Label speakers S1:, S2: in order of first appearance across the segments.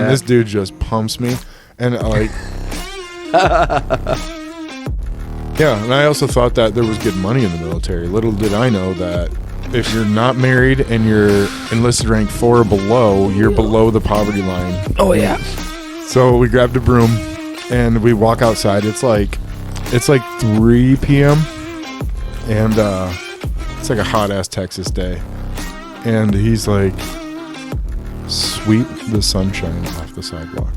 S1: And this dude just pumps me. And like... yeah, and I also thought that there was good money in the military. Little did I know that if you're not married and you're enlisted rank 4 or below, you're below the poverty line.
S2: Oh, yeah.
S1: So we grabbed a broom and we walk outside. It's like 3 p.m. and it's like a hot ass Texas day. And he's like, sweep the sunshine off the sidewalk.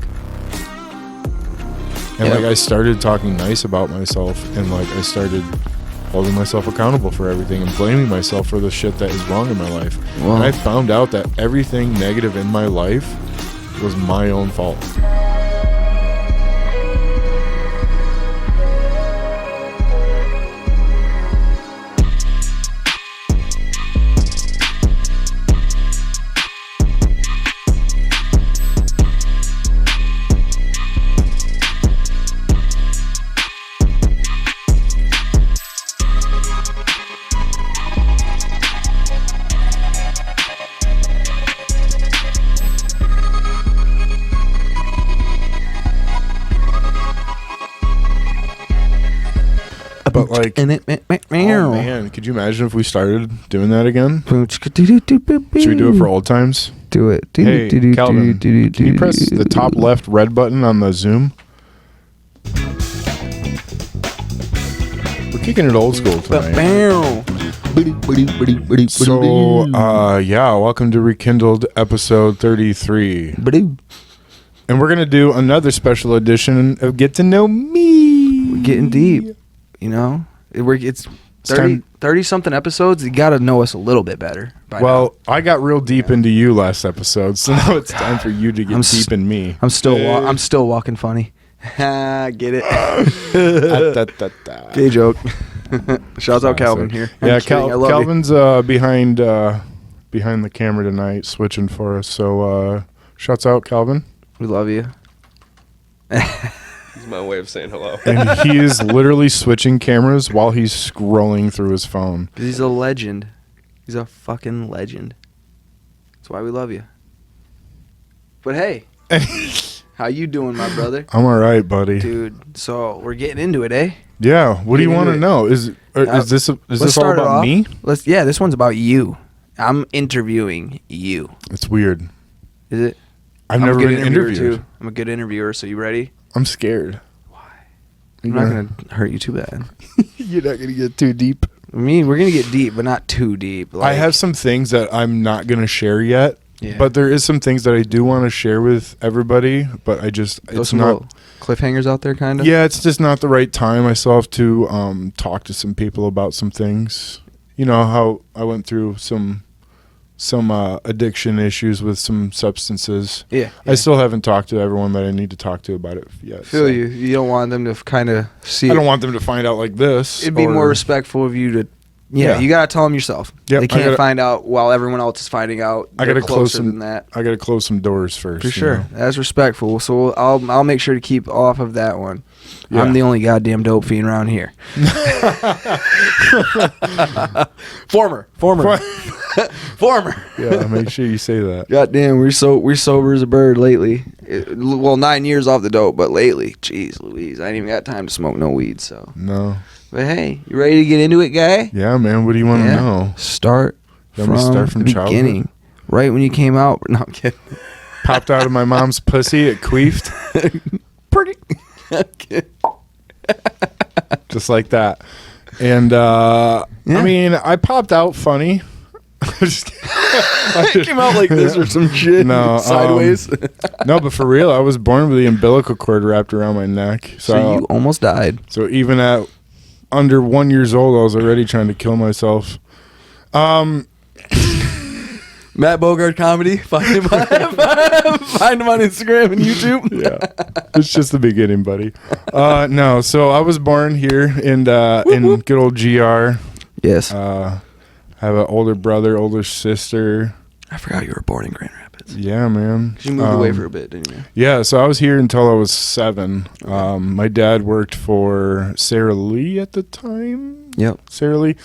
S1: And like I started talking nice about myself, and like I started holding myself accountable for everything and blaming myself for the shit that is wrong in my life. Wow. And I found out that everything negative in my life was my own fault. But like, oh man, could you imagine if we started doing that again? Should we do it for old times?
S2: Do it.
S1: Hey, Calvin, can you press the top left red button on the Zoom? We're kicking it old school tonight. So, welcome to Rekindled episode 33. And we're going to do another special edition of Get to Know Me.
S2: We're getting deep. You know, it's 30-something episodes. You got to know us a little bit better.
S1: Well, now. I got real deep into you last episode, so now it's time for you to get deep in me.
S2: I'm still walking funny. Get it? Gay joke. Shouts out Calvin here.
S1: Yeah, Calvin's behind the camera tonight, switching for us. So, shouts out, Calvin.
S2: We love you.
S3: It's my way of saying hello.
S1: And he is literally switching cameras while he's scrolling through his phone.
S2: He's a legend. He's a fucking legend. That's why we love you. But hey, how you doing, my brother?
S1: I'm all right, buddy.
S2: Dude, so we're getting into it, eh?
S1: Yeah. What do you want to know? Is this all about me?
S2: This one's about you. I'm interviewing you.
S1: It's weird.
S2: Is it?
S1: I've never been interviewed.
S2: Too. I'm a good interviewer, so you ready?
S1: I'm scared.
S2: Why? I'm not going to hurt you too bad.
S1: You're not going to get too deep.
S2: I mean, we're going to get deep, but not too deep.
S1: I have some things that I'm not going to share yet, but there is some things that I do want to share with everybody, but it's not...
S2: cliffhangers out there, kind of?
S1: Yeah, it's just not the right time. I still have to talk to some people about some things. You know how I went through some addiction issues with some substances. Yeah. I still haven't talked to everyone that I need to talk to about it yet.
S2: Feel you. You don't want them to kind of see
S1: I don't want them to find out like this.
S2: It'd be more respectful of you to... Yeah, you got to tell them yourself. Yep, they can't find out while everyone else is finding out.
S1: I got to close
S2: than that.
S1: I got to close some doors first.
S2: For sure. Know? That's respectful. So I'll make sure to keep off of that one. Yeah. I'm the only goddamn dope fiend around here. Former.
S1: Yeah, make sure you say that.
S2: Goddamn, we're sober as a bird lately. 9 years off the dope, but lately, jeez Louise, I ain't even got time to smoke no weed. So
S1: no.
S2: But hey, you ready to get into it, guy?
S1: Yeah, man. What do you want to know?
S2: Start from the beginning. Right when you came out. No, I'm kidding.
S1: Popped out of my mom's pussy. It queefed.
S2: Pretty.
S1: Just like that. And I mean, I popped out funny.
S2: I came out like this or some shit.
S1: No,
S2: sideways.
S1: No, but for real, I was born with the umbilical cord wrapped around my neck.
S2: So you almost died.
S1: So even at under 1 year old, I was already trying to kill myself.
S2: Matt Bogart comedy. Find him on Instagram and YouTube.
S1: Yeah, it's just the beginning, buddy. No, so I was born here in good old GR.
S2: Yes.
S1: Have an older brother, older sister.
S2: I forgot you were born in Grand Rapids.
S1: Yeah, man.
S2: You moved away for a bit, didn't you?
S1: Yeah, so I was here until I was 7. My dad worked for Sarah Lee at the time.
S2: Yep.
S1: Sarah Lee.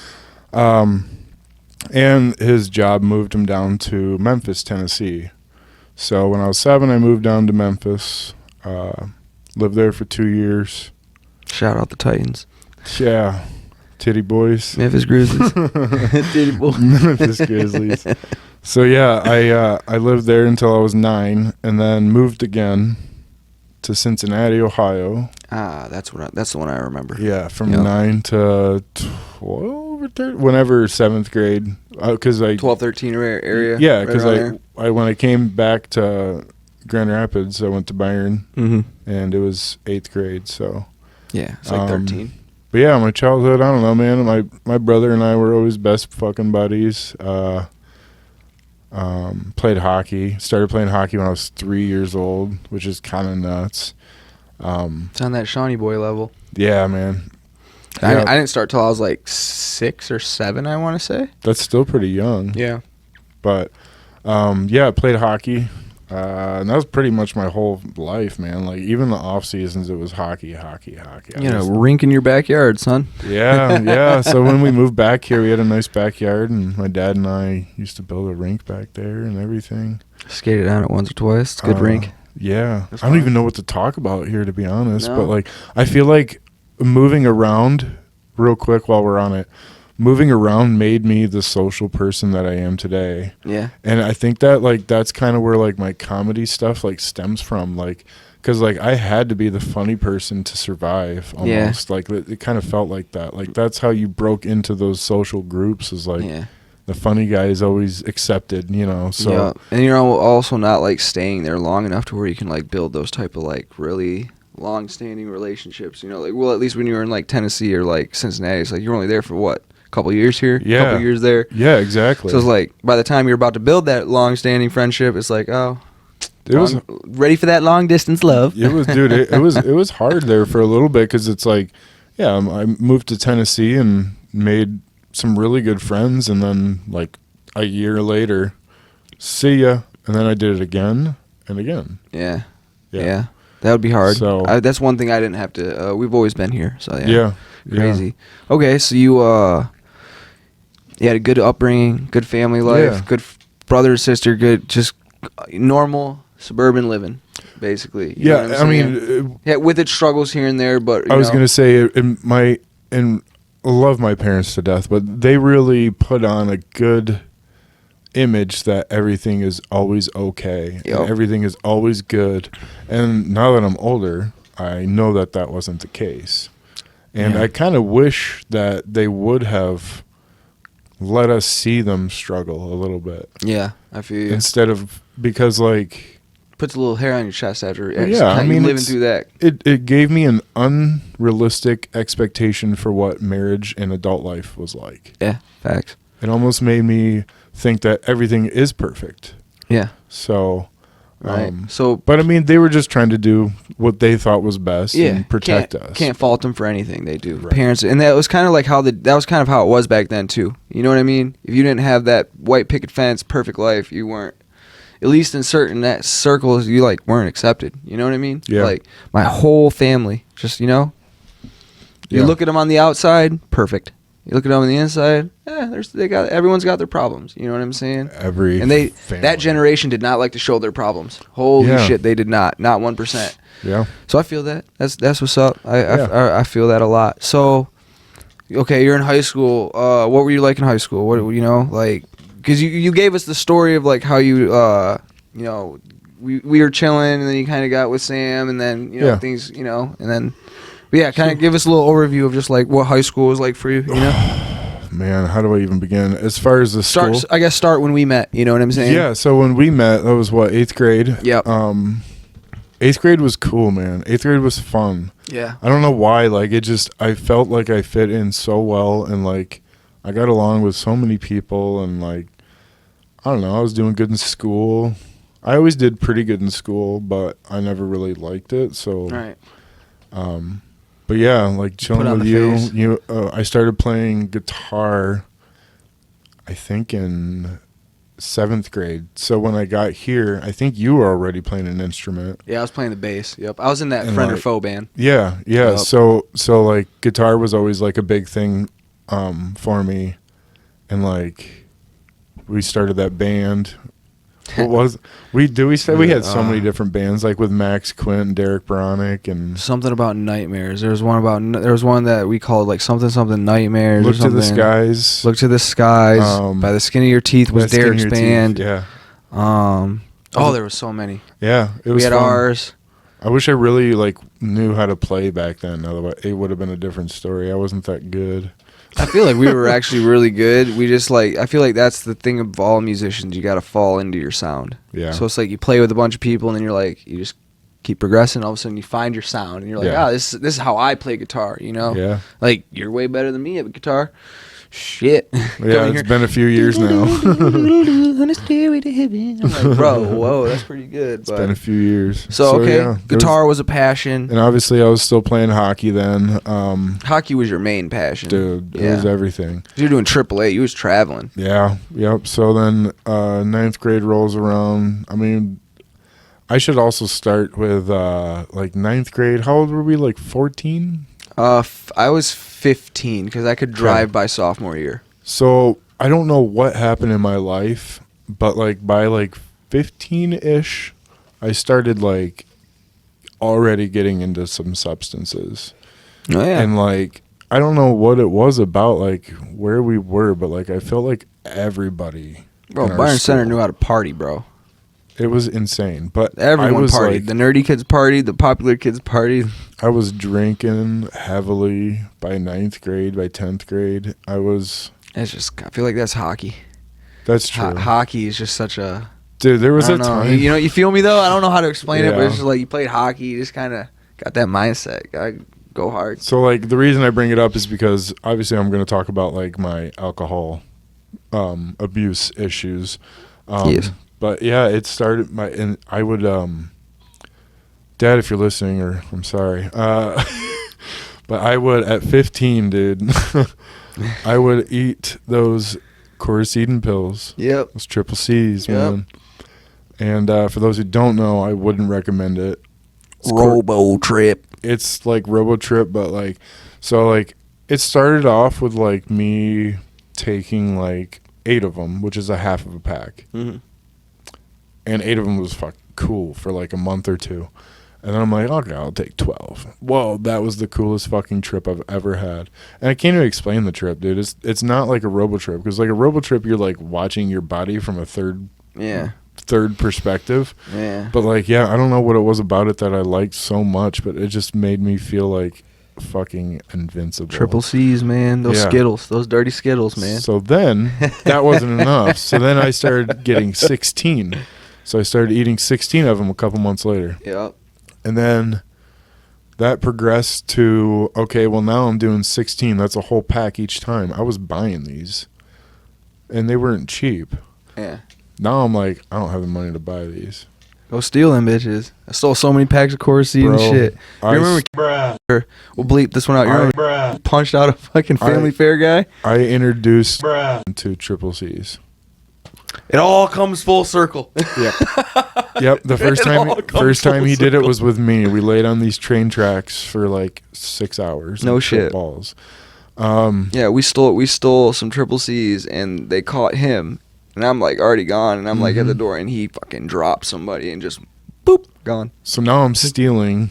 S1: And his job moved him down to Memphis, Tennessee. So when I was 7, I moved down to Memphis. Lived there for 2 years.
S2: Shout out the Titans.
S1: Yeah. Titty boys.
S2: Memphis Grizzlies. Titty boys.
S1: Memphis Grizzlies. So yeah, I lived there until I was 9, and then moved again to Cincinnati, Ohio.
S2: That's the one I remember.
S1: Yeah, from 9 to 12 or 13, whenever 7th grade, because
S2: 12, 13 area.
S1: Yeah, because I when I came back to Grand Rapids, I went to Byron, and it was 8th grade. So
S2: yeah, it's like 13.
S1: But yeah, my childhood, I don't know, man. My brother and I were always best fucking buddies. Played hockey. Started playing hockey when I was 3 years old, which is kind of nuts.
S2: It's on that Shawnee boy level.
S1: Yeah, man.
S2: I didn't start till I was like 6 or 7, I want to say.
S1: That's still pretty young.
S2: Yeah.
S1: But, yeah, I played hockey. And that was pretty much my whole life, man. Like, even the off seasons, it was hockey.
S2: Rink in your backyard, son.
S1: Yeah. So when we moved back here, we had a nice backyard, and my dad and I used to build a rink back there and everything.
S2: Skated on it once or twice. It's a good rink.
S1: Yeah. I don't even know what to talk about here, to be honest. No. But, like, I feel like moving around, real quick while we're on it, moving around made me the social person that I am today. Yeah. And I think that, like, that's kind of where, like, my comedy stuff, like, stems from. Like, because, like, I had to be the funny person to survive almost. Yeah. Like, it kind of felt like that. Like, that's how you broke into those social groups, is, like, the funny guy is always accepted, you know. So yeah.
S2: And you're also not, like, staying there long enough to where you can, like, build those type of, like, really long-standing relationships, you know. Like, well, at least when you were in, like, Tennessee or, like, Cincinnati, it's like you're only there for what? Couple years here, couple years there.
S1: Yeah, exactly.
S2: So it's like by the time you're about to build that long-standing friendship, it's like, oh, it was ready for that long-distance love.
S1: It was, dude. It was hard there for a little bit because it's like, yeah, I moved to Tennessee and made some really good friends, and then like a year later, see ya, and then I did it again and again. Yeah.
S2: That would be hard. So that's one thing I didn't have to. We've always been here, so
S1: yeah.
S2: Crazy. Yeah. Okay, so you had a good upbringing, good family life, good brother, sister, good, just normal suburban living, basically. You know what I'm saying? With its struggles here and there, but
S1: I was gonna say, I love my parents to death, but they really put on a good image that everything is always okay, and everything is always good. And now that I'm older, I know that wasn't the case, and I kind of wish that they would have let us see them struggle a little bit.
S2: Yeah, I feel you.
S1: Instead of, because like,
S2: puts a little hair on your chest after living through that.
S1: It gave me an unrealistic expectation for what marriage and adult life was like.
S2: Yeah, facts.
S1: It almost made me think that everything is perfect.
S2: Yeah.
S1: So,
S2: right.
S1: But I mean, they were just trying to do what they thought was best and protect us.
S2: Can't fault them for anything they do. Right. Parents, and that was kind of like how it was back then too. You know what I mean? If you didn't have that white picket fence, perfect life, you weren't, at least in certain circles, you like weren't accepted. You know what I mean?
S1: Yeah.
S2: Like my whole family, just, you know, you look at them on the outside, perfect. You look at them on the inside, everyone's got their problems. You know what I'm saying? That generation did not like to show their problems. Holy shit, they did not 1%.
S1: Yeah.
S2: So I feel that. That's what's up. I feel that a lot. So, okay, you're in high school. What were you like in high school? What, you know, like, because you gave us the story of like how you you know, we were chilling, and then you kind of got with Sam, and then you know things, you know, and then. But yeah, kind of give us a little overview of just like what high school was like for you, you know?
S1: Man, how do I even begin? As far as the school?
S2: Start when we met, you know what I'm saying?
S1: Yeah, so when we met, that was what, 8th grade?
S2: Yep.
S1: 8th grade was cool, man. 8th grade was fun.
S2: Yeah.
S1: I don't know why, like I felt like I fit in so well, and like I got along with so many people, and like, I don't know, I was doing good in school. I always did pretty good in school, but I never really liked it, so.
S2: Right.
S1: But yeah, like chilling with you. I started playing guitar, I think in 7th grade. So when I got here, I think you were already playing an instrument.
S2: Yeah, I was playing the bass. Yep, I was in that friend or foe band.
S1: Yeah. Yep. So like guitar was always like a big thing, for me, and like we started that band. What was we said we had so many different bands, like with Max Quint and Derek Bronick and
S2: something about nightmares. There was one that we called like something nightmares.
S1: Look
S2: or something.
S1: to the Skies.
S2: Look to the Skies. By the Skin of Your Teeth was Derek's band.
S1: Yeah.
S2: There was so many.
S1: Yeah, it was.
S2: We had
S1: fun.
S2: ours.
S1: I wish I really knew how to play back then. Otherwise, it would have been a different story. I wasn't that good.
S2: I feel like we were actually really good. We just I feel like that's the thing of all musicians. You got to fall into your sound.
S1: Yeah.
S2: So it's like you play with a bunch of people and then you just keep progressing. All of a sudden you find your sound and you're like, this is how I play guitar.
S1: Yeah.
S2: Like you're way better than me at guitar. Shit.
S1: Yeah, it's been a few years now.
S2: On a stairway to heaven. I'm like, bro, whoa, that's pretty good.
S1: It's been a few years.
S2: So okay, guitar was a passion.
S1: And obviously I was still playing hockey then.
S2: Hockey was your main passion.
S1: Dude, it was everything.
S2: You were doing AAA, you was traveling.
S1: Yeah, yep. So then 9th grade rolls around. I mean, I should also start with 9th grade. How old were we, 14?
S2: I was 15 because I could drive by sophomore year.
S1: So I don't know what happened in my life, but by 15-ish, I started already getting into some substances.
S2: Oh yeah.
S1: And I don't know what it was about where we were, but I felt like everybody.
S2: Bro, Byron Center knew how to party, bro.
S1: It was insane, but
S2: everyone partied. The nerdy kids partied. The popular kids partied.
S1: I was drinking heavily by 9th grade. By 10th grade, I was.
S2: It's just. I feel like that's hockey.
S1: That's true.
S2: Hockey is just such a.
S1: Dude, there was a time.
S2: You feel me though? I don't know how to explain it, but it's just you played hockey. You just kind of got that mindset. Gotta go hard.
S1: So the reason I bring it up is because obviously I'm going to talk about my alcohol abuse issues.
S2: Yes.
S1: But yeah, it started and I would Dad, if you're listening, or I'm sorry. But I would at 15, dude. I would eat those quercetin pills.
S2: Yep.
S1: Those triple C's, man. And for those who don't know, I wouldn't recommend it.
S2: Robo Trip.
S1: It's like Robo Trip, but it started off with me taking 8 of them, which is a half of a pack.
S2: Mm-hmm.
S1: And 8 of them was fucking cool for a month or two. And then I'm like, okay, I'll take 12. Whoa, that was the coolest fucking trip I've ever had. And I can't even explain the trip, dude. It's not like a robo trip, because a robo trip, you're watching your body from a third perspective.
S2: Yeah.
S1: But I don't know what it was about it that I liked so much, but it just made me feel fucking invincible.
S2: Triple C's, man. Those Skittles, those dirty Skittles, man.
S1: So then that wasn't enough. So then I started getting 16. So I started eating 16 of them a couple months later.
S2: Yep.
S1: And then that progressed to, okay, well, now I'm doing 16. That's a whole pack each time. I was buying these, and they weren't cheap.
S2: Yeah.
S1: Now I'm I don't have the money to buy these.
S2: Go steal them bitches. I stole so many packs of quercetin and shit. You remember? We'll bleep this one out. You remember punched out a fucking family fair guy?
S1: I introduced to triple C's.
S2: It all comes full circle.
S1: Yep. Yep. The first time he did it was with me. We laid on these train tracks for 6 hours.
S2: No shit.
S1: Balls.
S2: Yeah, we stole some triple C's and they caught him. And I'm already gone, and I'm at the door, and he fucking dropped somebody and just boop, gone.
S1: So now I'm stealing.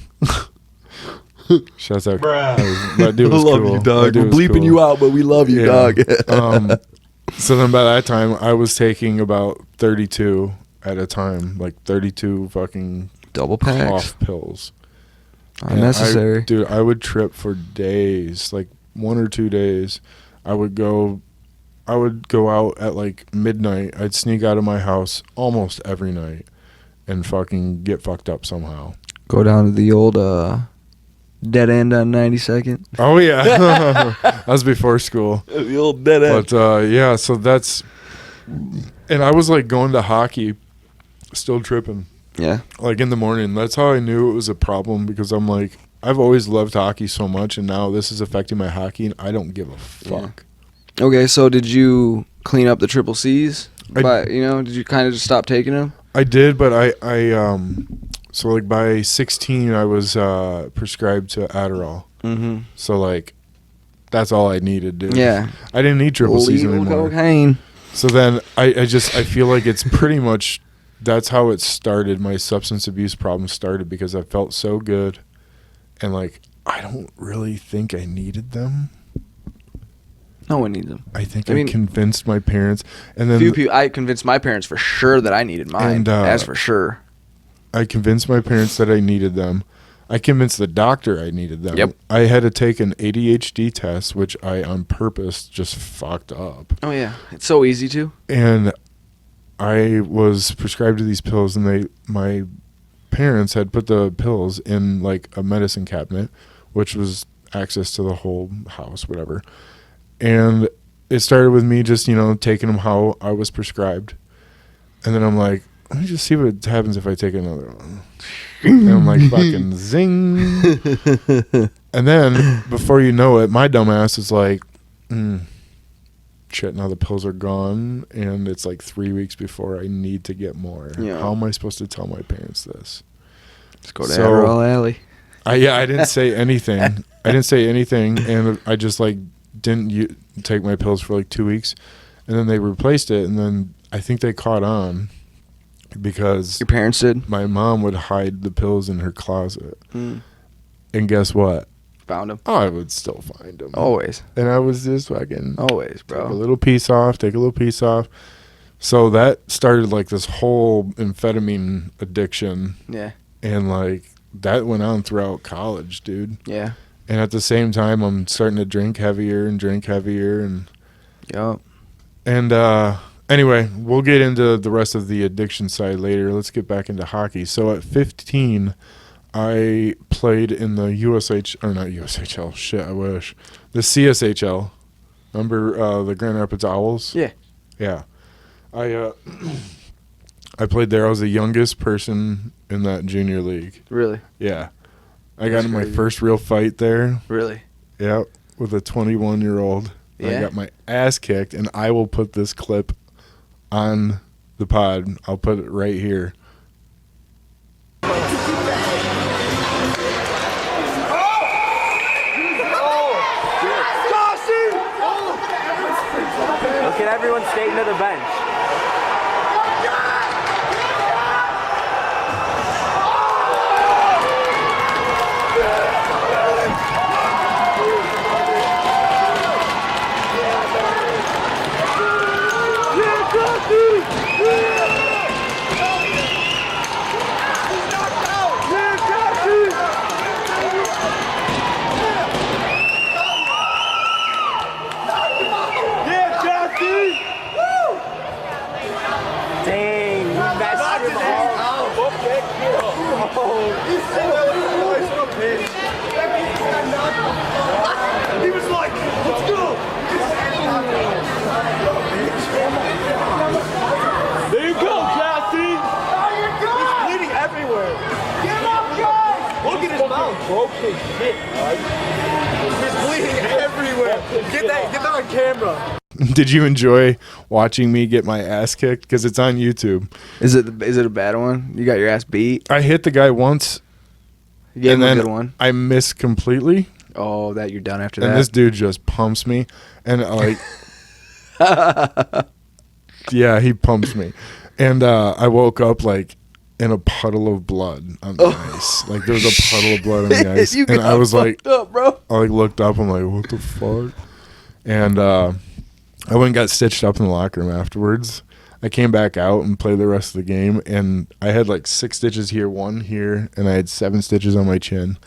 S1: Shouts out. That dude was
S2: love
S1: cool.
S2: You, dog. We're bleeping you out, but we love you, dog.
S1: So then by that time, I was taking about 32 at a time, 32 fucking
S2: double packs,
S1: cough pills.
S2: Unnecessary.
S1: Dude, I would trip for days, 1 or 2 days. I would go out at midnight. I'd sneak out of my house almost every night and fucking get fucked up somehow.
S2: Go down to the old dead end on 92nd.
S1: Oh yeah. That was before school.
S2: The old dead end.
S1: But yeah, so that's, and I was going to hockey, still tripping.
S2: Yeah.
S1: In the morning. That's how I knew it was a problem, because I'm I've always loved hockey so much, and now this is affecting my hockey, and I don't give a fuck.
S2: Yeah. Okay, so did you clean up the triple C's? Did you kind of just stop taking them?
S1: I did, but I so by 16 I was prescribed to Adderall.
S2: Mm-hmm.
S1: So that's all I needed, dude.
S2: Yeah.
S1: I didn't need triple C's anymore.
S2: Cocaine.
S1: So then I feel like it's pretty much that's how it started. My substance abuse problem started because I felt so good, and like I don't really think I needed them.
S2: No one needs them.
S1: I think I convinced my parents, and then
S2: few people. I convinced my parents for sure that I needed mine.
S1: And,
S2: that's for sure.
S1: I convinced my parents that I needed them. I convinced the doctor I needed them.
S2: Yep.
S1: I had to take an ADHD test, which I on purpose just fucked up.
S2: Oh yeah, it's so easy to.
S1: And I was prescribed to these pills, and my parents had put the pills in like a medicine cabinet, which was access to the whole house, whatever. And it started with me just, taking them how I was prescribed. And then I'm like, let me just see what happens if I take another one. And I'm like, fucking zing. And then, before you know it, my dumbass is like, shit, now the pills are gone. And it's like 3 weeks before I need to get more.
S2: Yeah.
S1: How am I supposed to tell my parents this?
S2: Let's go to Adderall Alley.
S1: I didn't say anything. And I just like didn't take my pills for like 2 weeks. And then they replaced it. And then I think they caught on. Because
S2: your parents did.
S1: My mom would hide the pills in her closet, and guess what?
S2: Found them.
S1: I would still find them
S2: always,
S1: and I was just fucking
S2: always, bro.
S1: Take a little piece off. So that started like this whole amphetamine addiction.
S2: Yeah,
S1: and like that went on throughout college, dude.
S2: Yeah,
S1: and at the same time, I'm starting to drink heavier, and
S2: yup,
S1: and Anyway, we'll get into the rest of the addiction side later. Let's get back into hockey. So at 15, I played in the not USHL. Shit, I wish. The CSHL. Remember the Grand Rapids Owls?
S2: Yeah.
S1: Yeah. I played there. I was the youngest person in that junior league.
S2: Really?
S1: Yeah. I got in my first real fight there.
S2: Really?
S1: Yeah, with a 21-year-old.
S2: Yeah.
S1: I got my ass kicked, and I will put this clip on the pod. I'll put it right here.
S3: Look at everyone skating to the bench. He was like, let's go! There you go, Cassie! He's bleeding everywhere! Get up, guys! Look at his mouth! Broke his shit, He's bleeding everywhere! Get that on camera!
S1: Did you enjoy watching me get my ass kicked? Because it's on YouTube.
S2: Is it a bad one? You got your ass beat?
S1: I hit the guy once.
S2: You gave him a good one?
S1: I missed completely.
S2: Oh, that you're done after that.
S1: And this dude just pumps me. And like... yeah, he pumps me. And I woke up like in a puddle of blood on the ice. Like there was a puddle of blood on the ice. And I was like...
S2: up, bro.
S1: I like looked up. I'm like, what the fuck? And I went and got stitched up in the locker room afterwards. I came back out and played the rest of the game, and I had like 6 stitches here, 1 here, and I had 7 stitches on my chin.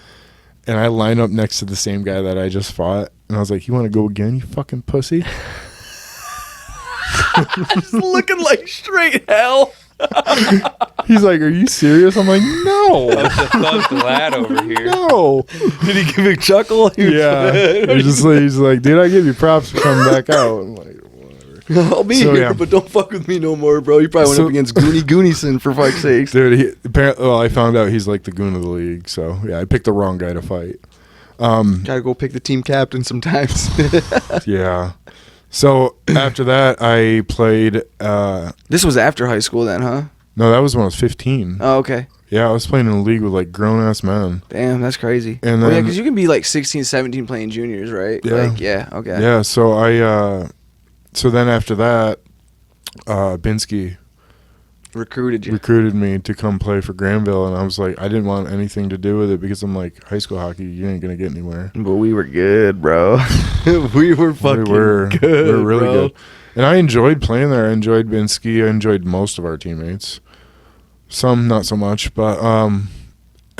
S1: And I lined up next to the same guy that I just fought, and I was like, you want to go again, you fucking pussy?
S2: Just looking like straight hell.
S1: He's like, are you serious? I'm like, no.
S4: That's a thug lad over here.
S1: No.
S2: Did he give a chuckle?
S1: Yeah. He's like, dude, I give you props for coming back out. I'm like,
S2: I'll be here,
S1: yeah.
S2: but don't fuck with me no more, bro. You probably went up against Goonieson for fuck's sakes.
S1: Dude, apparently, I found out he's like the goon of the league. So, yeah, I picked the wrong guy to fight.
S2: Gotta go pick the team captain sometimes.
S1: Yeah. So, after that, I played...
S2: this was after high school then, huh?
S1: No, that was when I was 15.
S2: Oh, okay.
S1: Yeah, I was playing in a league with like grown-ass men.
S2: Damn, that's crazy.
S1: And
S2: yeah,
S1: then,
S2: because you can be like 16, 17 playing juniors, right?
S1: Yeah.
S2: Like, yeah, okay.
S1: Yeah, so so then after that, Binsky
S2: recruited
S1: me to come play for Granville, and I was like, I didn't want anything to do with it because I'm like, high school hockey, you ain't gonna get anywhere.
S2: But we were good, bro. we were fucking good.
S1: We were really
S2: bro.
S1: good, and I enjoyed playing there. I enjoyed Binsky. I enjoyed most of our teammates. Some not so much, but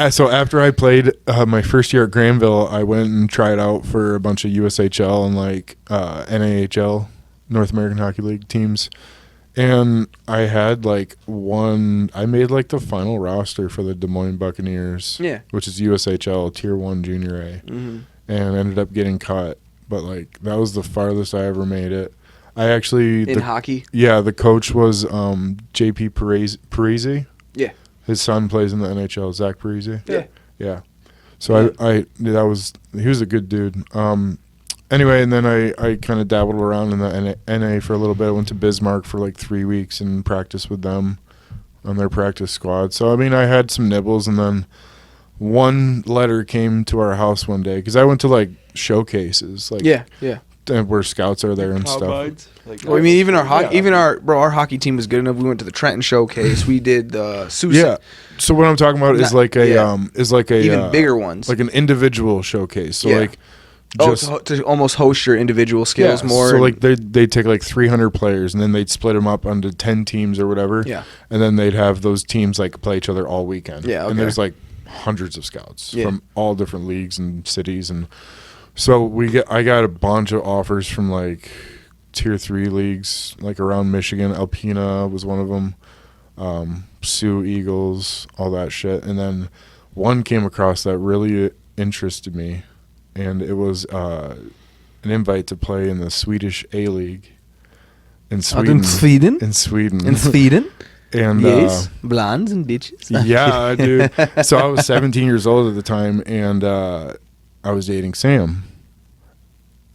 S1: so after I played my first year at Granville, I went and tried out for a bunch of USHL and like NAHL, North American Hockey League teams. And I had I made like the final roster for the Des Moines Buccaneers, which is USHL Tier 1 Junior A, and ended up getting cut. But like that was the farthest I ever made it. I actually
S2: in hockey.
S1: Yeah, the coach was JP Parisi.
S2: Yeah,
S1: his son plays in the NHL. Zach Parisi. Yeah. So he was a good dude. Anyway, and then I kind of dabbled around in the NA for a little bit. I went to Bismarck for like 3 weeks and practiced with them on their practice squad. So, I mean, I had some nibbles, and then one letter came to our house one day because I went to like showcases. Like, where scouts are there and stuff.
S2: Well, I mean, even our hockey team was good enough. We went to the Trenton showcase. We did Sioux.
S1: Yeah. So what I'm talking about is like a
S2: even bigger ones,
S1: like an individual showcase. So like.
S2: To almost host your individual skills more.
S1: So like they'd take like 300 players and then they'd split them up into 10 teams or whatever.
S2: Yeah.
S1: And then they'd have those teams like play each other all weekend.
S2: Yeah. Okay.
S1: And there's like hundreds of scouts from all different leagues and cities, and so I got a bunch of offers from like Tier 3 leagues like around Michigan. Alpena was one of them. Sioux Eagles, all that shit. And then one came across that really interested me. And it was an invite to play in the Swedish A-League in Sweden.
S2: In Sweden?
S1: In Sweden.
S2: In Sweden?
S1: And
S2: yes, blondes and bitches.
S1: Yeah, dude. So I was 17 years old at the time, and I was dating Sam.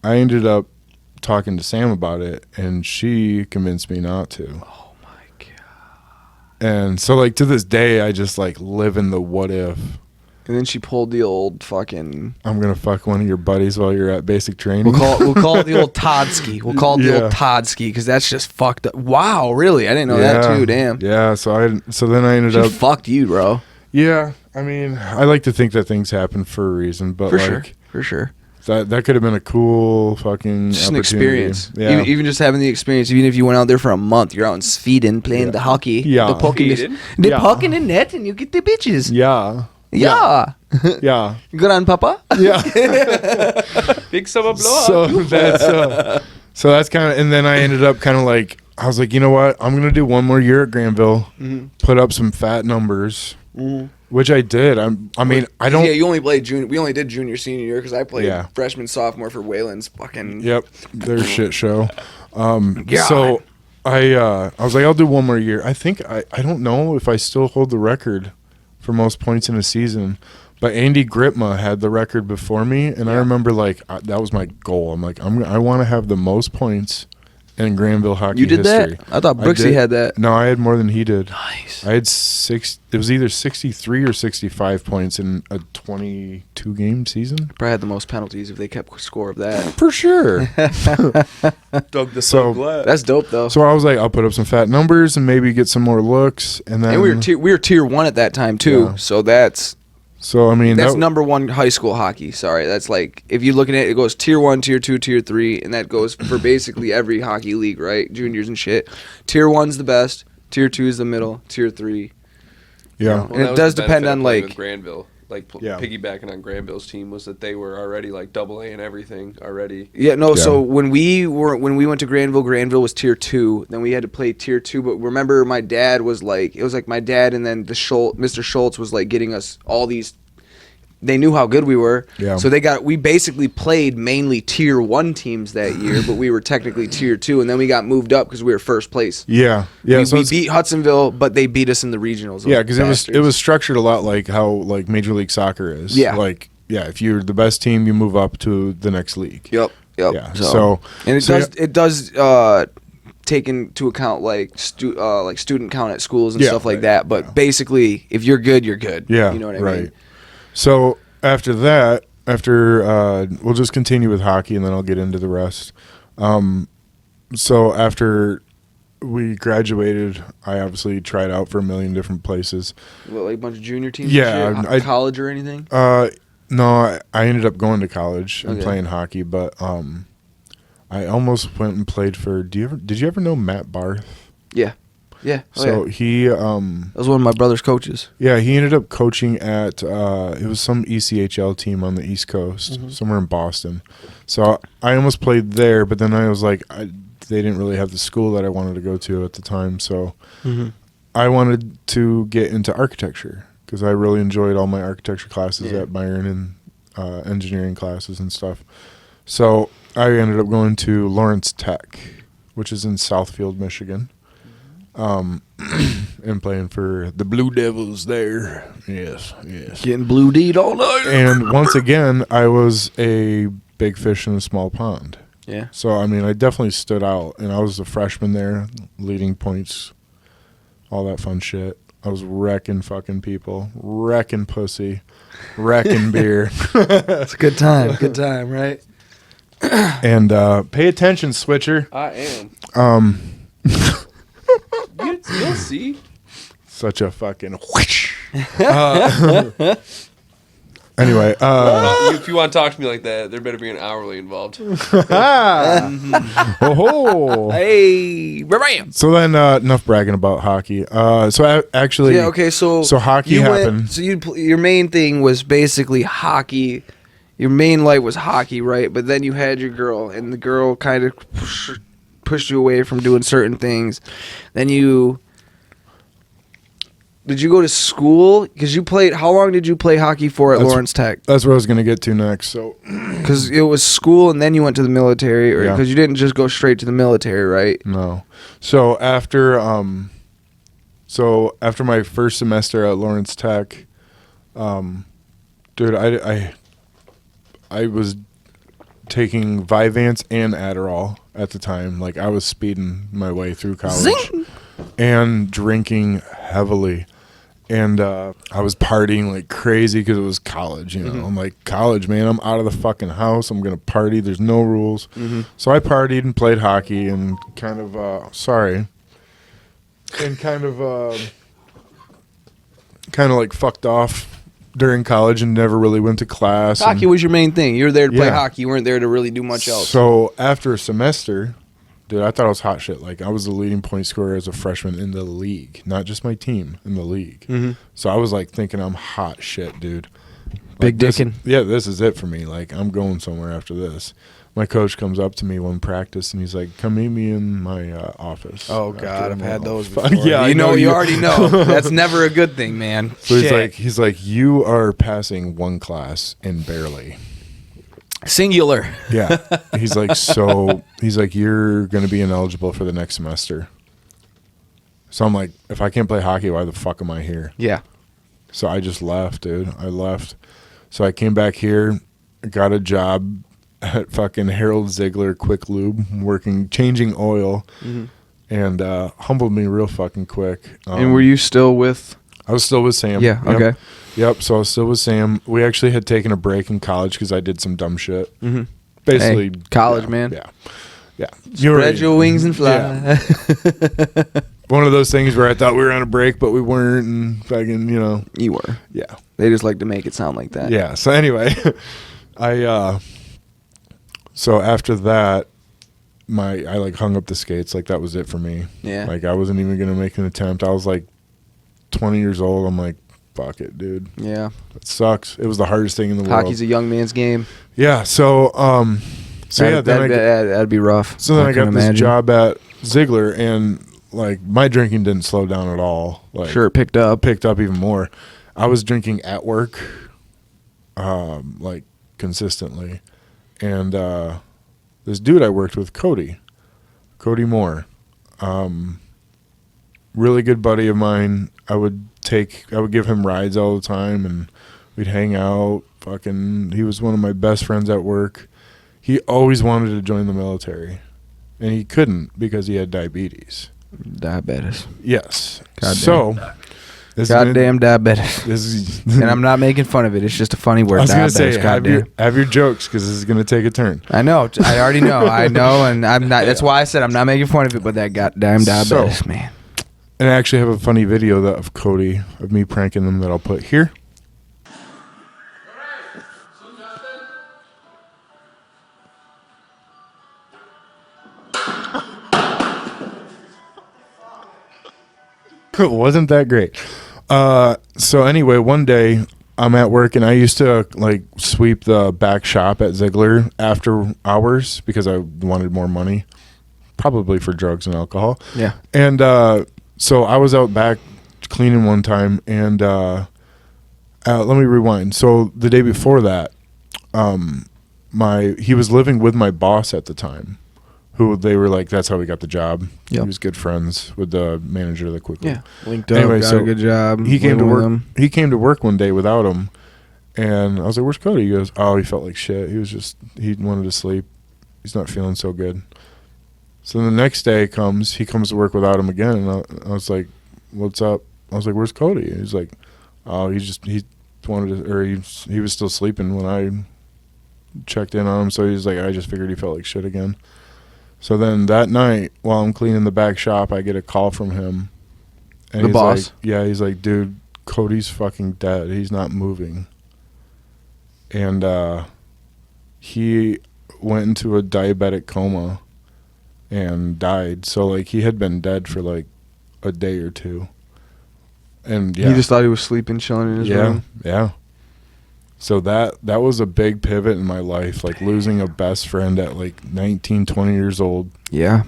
S1: I ended up talking to Sam about it, and she convinced me not to.
S2: Oh, my God.
S1: And so, like, to this day, I just, like, live in the what if.
S2: And then she pulled the old fucking.
S1: I'm gonna fuck one of your buddies while you're at basic training.
S2: We'll call it the old Todsky. We'll call it the old Todsky because that's just fucked up. Wow, really? I didn't know that too. Damn.
S1: Yeah. So then I ended up.
S2: Fucked you, bro.
S1: Yeah. I mean, I like to think that things happen for a reason, but
S2: for sure.
S1: That could have been a cool fucking
S2: just an experience.
S1: Yeah.
S2: Even just having the experience. Even if you went out there for a month, you're out in Sweden playing the hockey.
S1: Yeah.
S2: The puck in the net, and you get the bitches.
S1: Yeah.
S2: Yeah.
S1: Yeah.
S2: Good on, Papa.
S1: Yeah.
S4: Big summer blow.
S1: So that's kind of, and then I ended up kind of like, I was like, you know what? I'm going to do one more year at Granville, put up some fat numbers, which I did. I mean, I don't.
S2: Yeah, you only played junior. We only did junior, senior year because I played freshman, sophomore for Wayland's fucking.
S1: Yep. Their shit show. So I was like, I'll do one more year. I think, I don't know if I still hold the record for most points in a season, but Andy Gritma had the record before me, and I remember like that was my goal. I'm like, I want to have the most points in Granville hockey history.
S2: You did that? I thought Brooksy had that.
S1: No, I had more than he did.
S2: Nice.
S1: I had it was either 63 or 65 points in a 22 game season.
S2: Probably had the most penalties if they kept score of that.
S1: For sure.
S4: So
S2: that's dope though.
S1: So I was like, I'll put up some fat numbers and maybe get some more looks, and then
S2: we were tier 1 at that time too. Yeah. So that's.
S1: So I mean,
S2: that's number 1 high school hockey. Sorry, that's like if you're looking at it, it goes tier 1, tier 2, tier 3, and that goes for basically every hockey league, right? Juniors and shit. Tier 1's the best. Tier 2 is the middle. Tier 3.
S1: Yeah,
S2: and it does depend on like
S4: Granville. Like piggybacking on Granville's team was that they were already like AA and everything already.
S2: Yeah, no. Yeah. So when we went to Granville was tier 2. Then we had to play tier 2. But remember, my dad was like, it was like my dad and then Mr. Schultz was like getting us all these. They knew how good we were. Yeah. So we basically played mainly tier 1 teams that year, but we were technically tier 2, and then we got moved up because we were first place.
S1: Yeah.
S2: We beat Hudsonville, but they beat us in the regionals.
S1: Yeah, because it was structured a lot like how like Major League Soccer is.
S2: Yeah.
S1: Like if you're the best team, you move up to the next league.
S2: Yep.
S1: Yeah. So
S2: and it does take into account like student count at schools and stuff like that. But basically, if you're good, you're good.
S1: Yeah.
S2: You know what I mean?
S1: So after that, we'll just continue with hockey, and then I'll get into the rest. So after we graduated, I obviously tried out for a million different places.
S2: What, like a bunch of junior teams?
S1: Yeah,
S2: and shit? College or anything?
S1: No, I ended up going to college and
S2: Okay.
S1: playing hockey, but I almost went and played for. Did you ever know Matt Barth?
S2: Yeah. Yeah. Oh,
S1: So
S2: yeah.
S1: he
S2: That was one of my brother's coaches.
S1: yeah, he ended up coaching at it was some ECHL team on the East Coast, somewhere in Boston. So I almost played there, but then I was like, they didn't really have the school that I wanted to go to at the time. So I wanted to get into architecture because I really enjoyed all my architecture classes at Byron and engineering classes and stuff. So I ended up going to Lawrence Tech, which is in Southfield, Michigan. And playing for the Blue Devils there. Yes.
S2: Getting blue deed all night.
S1: And once again, I was a big fish in a small pond.
S2: Yeah.
S1: So, I mean, I definitely stood out. And I was a freshman there, leading points, all that fun shit. I was wrecking fucking people, wrecking pussy, wrecking beer.
S2: It's a good time. Good time, right?
S1: And pay attention, Switcher.
S4: I am. You'll see.
S1: Such a fucking whoosh. Anyway,
S4: If you want to talk to me like that, there better be an hourly involved.
S1: oh.
S2: Hey, bam.
S1: So then, enough bragging about hockey. Actually,
S2: Yeah. Okay. So
S1: hockey
S2: you
S1: happened.
S2: So your main thing was basically hockey. Your main light was hockey, right? But then you had your girl, and the girl kind of pushed you away from doing certain things. Then did you go to school? Because you played. How long did you play hockey for at Lawrence Tech?
S1: That's what I was going to get to next. So,
S2: Because it was school, and then you went to the military, or because you didn't just go straight to the military, right?
S1: no. So after my first semester at Lawrence Tech, dude, I was taking Vyvanse and Adderall at the time. Like, I was speeding my way through college.
S2: Zing!
S1: And drinking heavily. And I was partying like crazy because it was college, you know. I'm like, college, man, I'm out of the fucking house. I'm going to party. There's no rules. So I partied and played hockey and kind of, like fucked off during college and never really went to class.
S2: Hockey was your main thing. You were there to play
S1: Yeah.
S2: hockey. You weren't there to really do much else.
S1: So after a semester, dude, I thought I was hot shit. Like, I was the leading point scorer as a freshman in the league, not just my team, in the league. So I was like thinking I'm hot shit, dude.
S2: Big
S1: Like,
S2: dickin'.
S1: Yeah, this is it for me. Like, I'm going somewhere after this. My coach comes up to me one practice and he's like, "Come meet me in my office."
S2: Oh
S1: After
S2: God, I've
S1: I'm
S2: had
S1: like,
S2: those
S1: "Oh, fuck."
S2: before.
S1: Yeah, I
S2: you
S1: you
S2: already know. That's never a good thing, man.
S1: So
S2: Shit.
S1: he's like, "You are passing one class and barely."
S2: Singular.
S1: Yeah. He's like, "You're going to be ineligible for the next semester." So I'm like, if I can't play hockey, why the fuck am I here?
S2: Yeah.
S1: So I just left, dude. I left. So I came back here, got a job at fucking Harold Ziegler Quick Lube, changing oil, and humbled me real fucking quick.
S2: And were you still with?
S1: I was still with Sam.
S2: Yeah.
S1: Yep.
S2: Okay.
S1: Yep. So I was still with Sam. We actually had taken a break in college because I did some dumb shit. Basically,
S2: Hey, college,
S1: yeah,
S2: man.
S1: Yeah.
S2: Spread your wings and fly.
S1: Yeah. One of those things where I thought we were on a break, but we weren't, and fucking, you know.
S2: You were.
S1: Yeah.
S2: They just like to make it sound like that.
S1: Yeah. So anyway, so after that, I like hung up the skates. Like, that was it for me.
S2: Yeah.
S1: Like, I wasn't even gonna make an attempt. I was like 20 years old. I'm like, fuck it, dude.
S2: Yeah.
S1: It sucks. It was the hardest thing in the world.
S2: Hockey's a young man's game.
S1: Yeah. So
S2: That'd be rough.
S1: So then I got
S2: can
S1: this
S2: imagine.
S1: job at Ziegler, and like my drinking didn't slow down at all. Like,
S2: Sure, it picked up.
S1: picked up even more. I was drinking at work, like consistently, and this dude I worked with, Cody Moore, really good buddy of mine. I would give him rides all the time, and we'd hang out. Fucking, he was one of my best friends at work. He always wanted to join the military, and he couldn't because he had diabetes.
S2: Diabetes.
S1: Yes.
S2: Goddamn.
S1: So
S2: Goddamn diabetes.
S1: This is,
S2: And I'm not making fun of it. It's just a funny word.
S1: I was gonna
S2: diabetes,
S1: say
S2: goddamn.
S1: have your jokes because this is gonna take a turn.
S2: I know. I already know. I know, and I'm not. That's why I said I'm not making fun of it. But that goddamn diabetes, man.
S1: And I actually have a funny video of Cody of me pranking them that I'll put here. It wasn't that great. So anyway, one day I'm at work and I used to like sweep the back shop at Ziegler after hours because I wanted more money, probably for drugs and alcohol.
S2: Yeah.
S1: And so I was out back cleaning one time, and let me rewind. So the day before that, he was living with my boss at the time, who they were like, that's how we got the job.
S2: Yep.
S1: He was good friends with the manager of the Quickly.
S2: Yeah, linked up, got a good job.
S1: He came to
S2: living with
S1: work.
S2: him.
S1: He came to work one day without him, and I was like, "Where's Cody?" He goes, "Oh, he felt like shit. He wanted to sleep. He's not feeling so good." So the next day he comes to work without him again, and I was like, "What's up?" I was like, "Where's Cody?" He's like, "Oh, he wanted to, or he was still sleeping when I checked in on him, so he's like, I just figured he felt like shit again." So then that night, while I'm cleaning the back shop, I get a call from him. And
S2: The
S1: he's
S2: boss?
S1: Like, yeah, he's like, "Dude, Cody's fucking dead. He's not moving." And he went into a diabetic coma and died. So like he had been dead for like a day or two. And yeah.
S2: He just thought he was sleeping, chilling in his room.
S1: Yeah. So that was a big pivot in my life, like losing a best friend at like 19, 20 years old.
S2: Yeah.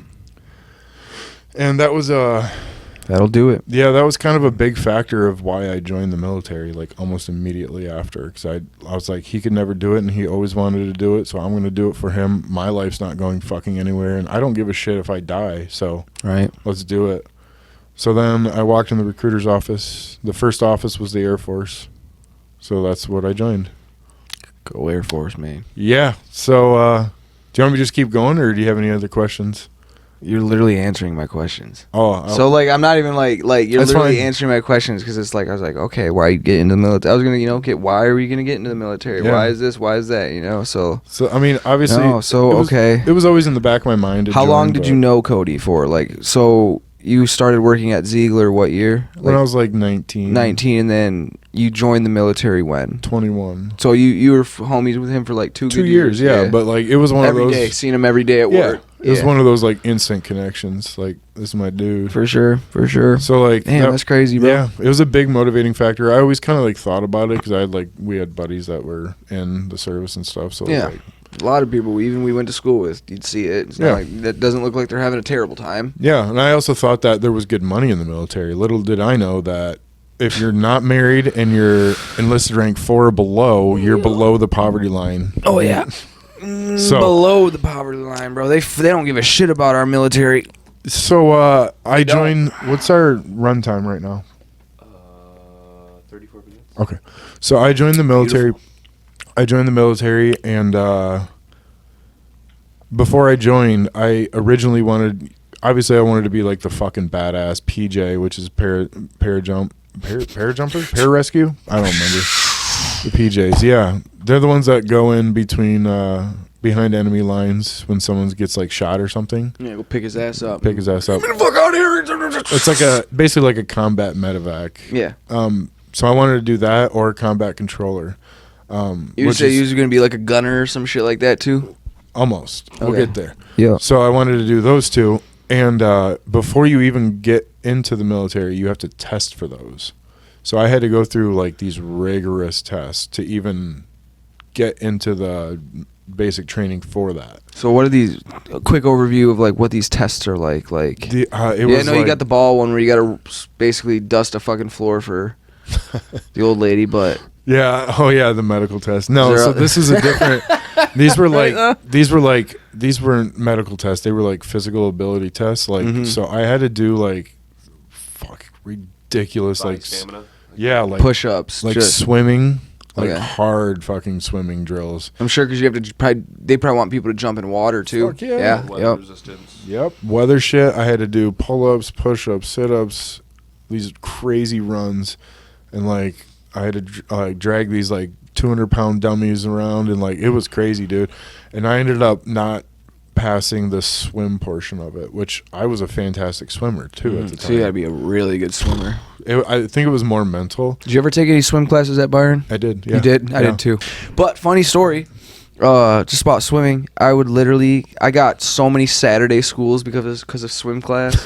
S1: And that was
S2: That'll do it.
S1: yeah, that was kind of a big factor of why I joined the military, like almost immediately after, because I was like, he could never do it and he always wanted to do it, so I'm going to do it for him. My life's not going fucking anywhere, and I don't give a shit if I die, so
S2: Right.
S1: let's do it. So then I walked in the recruiter's office. The first office was the Air Force. So that's what I joined.
S2: Go Air Force, man.
S1: Yeah. So do you want me to just keep going, or do you have any other questions?
S2: You're literally answering my questions.
S1: Oh.
S2: So like I'm not even like you're
S1: That's
S2: literally
S1: fine.
S2: answering my questions because it's like I was like, okay, why are you getting into the military? I was gonna why are we gonna get into the military?
S1: Yeah.
S2: Why is this? Why is that? So
S1: I mean, obviously.
S2: No, so,
S1: it was,
S2: okay.
S1: It was always in the back of my mind. To
S2: how
S1: join,
S2: long did
S1: but
S2: you know Cody for? Like, so you started working at Ziegler what year?
S1: When I was like 19.
S2: 19, and then you joined the military when?
S1: 21.
S2: So you were homies with him for like 2
S1: 2
S2: good
S1: years, yeah. But like it was one
S2: every
S1: of those.
S2: day, seeing him every day at
S1: Yeah.
S2: work.
S1: It was one of those like instant connections. Like, this is my dude.
S2: For sure.
S1: So like,
S2: Damn, that's crazy, bro.
S1: Yeah, it was a big motivating factor. I always kind of like thought about it because we had buddies that were in the service and stuff. So
S2: Yeah.
S1: like,
S2: A lot of people we went to school with, you'd see it. It's not like that doesn't look like they're having a terrible time.
S1: yeah, and I also thought that there was good money in the military. Little did I know that if you're not married and you're enlisted rank 4 or below, you're below the poverty line.
S2: Oh yeah.
S1: So
S2: Below the poverty line, bro. They don't give a shit about our military.
S1: so I joined. What's our run time right now?
S4: 34 minutes.
S1: Okay, so I joined the military. I joined the military, and before I joined, I originally wanted. Obviously, I wanted to be like the fucking badass PJ, which is parajumper, pararescue. I don't remember the PJs. Yeah, they're the ones that go in between behind enemy lines when someone gets like shot or something.
S2: Yeah, go pick his ass up.
S1: Pick his ass up.
S2: Get the fuck out of here!
S1: It's like basically like a combat medevac.
S2: Yeah.
S1: So I wanted to do that or combat controller.
S2: You say you was gonna be like a gunner or some shit like that too.
S1: Almost. We'll
S2: Okay.
S1: get there.
S2: Yeah.
S1: So I wanted to do those two. And before you even get into the military, you have to test for those. So I had to go through like these rigorous tests to even get into the basic training for that.
S2: So what are these? A quick overview of like what these tests are like. Like.
S1: You
S2: got the ball one where you gotta basically dust a fucking floor for the old lady, but.
S1: Yeah. Oh, yeah. The medical test. No.
S2: Is there
S1: So
S2: other-
S1: this is a different. These weren't medical tests. They were like physical ability tests. Like,
S2: Mhm.
S1: so I had to do like, ridiculous
S4: Body
S1: like,
S4: stamina.
S1: yeah, like
S2: Push-ups,
S1: like
S2: just-
S1: swimming, like
S2: Okay.
S1: hard fucking swimming drills.
S2: I'm sure because you have to they probably want people to jump in water too.
S1: Fuck yeah.
S2: Yeah.
S4: Weather
S2: Yep.
S4: resistance.
S1: Yep. Weather shit. I had to do pull-ups, push-ups, sit-ups, these crazy runs, and like I had to drag these like 200-pound dummies around, and like it was crazy, dude. And I ended up not passing the swim portion of it, which I was a fantastic swimmer too at the time.
S2: So you gotta be a really good swimmer.
S1: I think it was more mental.
S2: Did you ever take any swim classes at Byron?
S1: I did. Yeah.
S2: You did? I did too. But funny story, just about swimming. I got so many Saturday schools because of swim class.